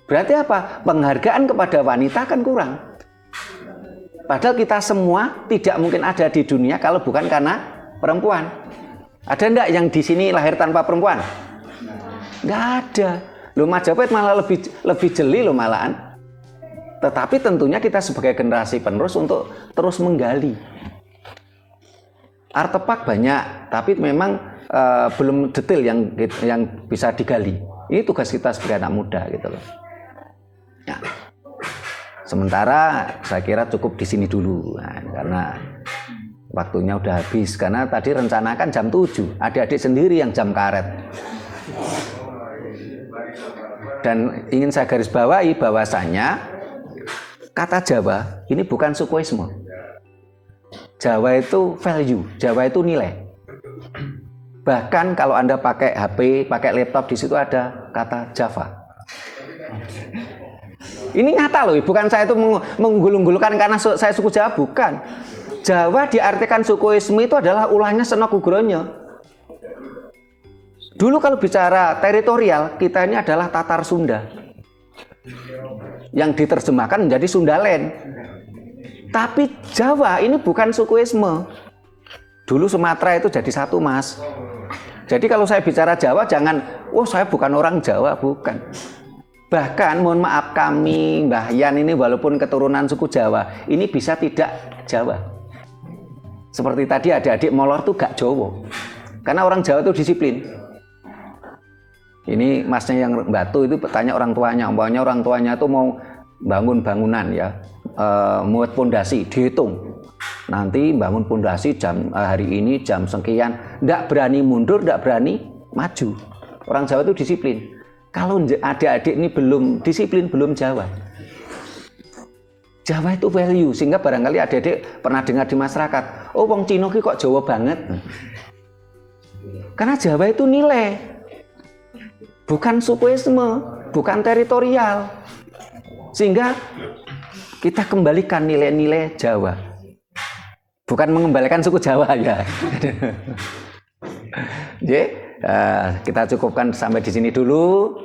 Berarti apa? Penghargaan kepada wanita kan kurang. Padahal kita semua tidak mungkin ada di dunia kalau bukan karena perempuan. Ada enggak yang di sini lahir tanpa perempuan? Enggak ada. Loh, Majapahit malah lebih jeli loh malahan. Tetapi tentunya kita sebagai generasi penerus untuk terus menggali. Artefak banyak, tapi memang belum detail yang bisa digali. Ini tugas kita sebagai anak muda gitu loh. Nah, sementara saya kira cukup di sini dulu, karena waktunya udah habis. Karena tadi rencanakan jam 7, adik-adik sendiri yang jam karet. Dan ingin saya garis bawahi bahwasanya kata Jawa ini bukan sukuisme. Jawa itu value, Jawa itu nilai. Bahkan kalau Anda pakai HP, pakai laptop, di situ ada kata Java. Ini nyata loh, bukan saya itu menggulung-gulungkan karena saya suku Jawa, bukan. Jawa diartikan sukuisme itu adalah ulahnya Senok Ugronyo. Dulu kalau bicara teritorial, kita ini adalah Tatar Sunda. Yang diterjemahkan menjadi Sundaland. Tapi Jawa ini bukan sukuisme. Dulu Sumatera itu jadi satu, Mas. Jadi kalau saya bicara Jawa jangan, saya bukan orang Jawa, bukan. Bahkan mohon maaf, kami Mbah Yan ini walaupun keturunan suku Jawa, ini bisa tidak Jawa. Seperti tadi adik-adik molor tuh gak Jawa. Karena orang Jawa itu disiplin. Ini masnya yang batu itu bertanya orang tuanya, umpamanya orang tuanya itu mau bangun bangunan ya, muat pondasi, dihitung nanti bangun pondasi hari ini jam sekian, ndak berani mundur, ndak berani maju. Orang Jawa itu disiplin. Kalau adik-adik ini belum disiplin, belum Jawa. Jawa itu value, sehingga barangkali adik-adik pernah dengar di masyarakat, oh wong Cina ki kok Jawa banget. Karena Jawa itu nilai, bukan sukuisme, bukan teritorial. Sehingga kita kembalikan nilai-nilai Jawa. Bukan mengembalikan suku Jawa ya. Jadi, kita cukupkan sampai di sini dulu.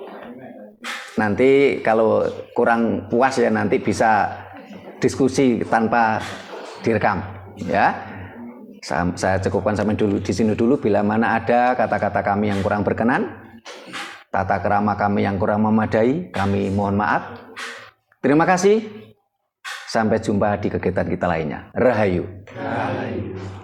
Nanti kalau kurang puas ya nanti bisa diskusi tanpa direkam ya. Saya cukupkan sampai dulu di sini dulu. Bila mana ada kata-kata kami yang kurang berkenan, tata krama kami yang kurang memadai, kami mohon maaf. Terima kasih. Sampai jumpa di kegiatan kita lainnya. Rahayu. Rahayu.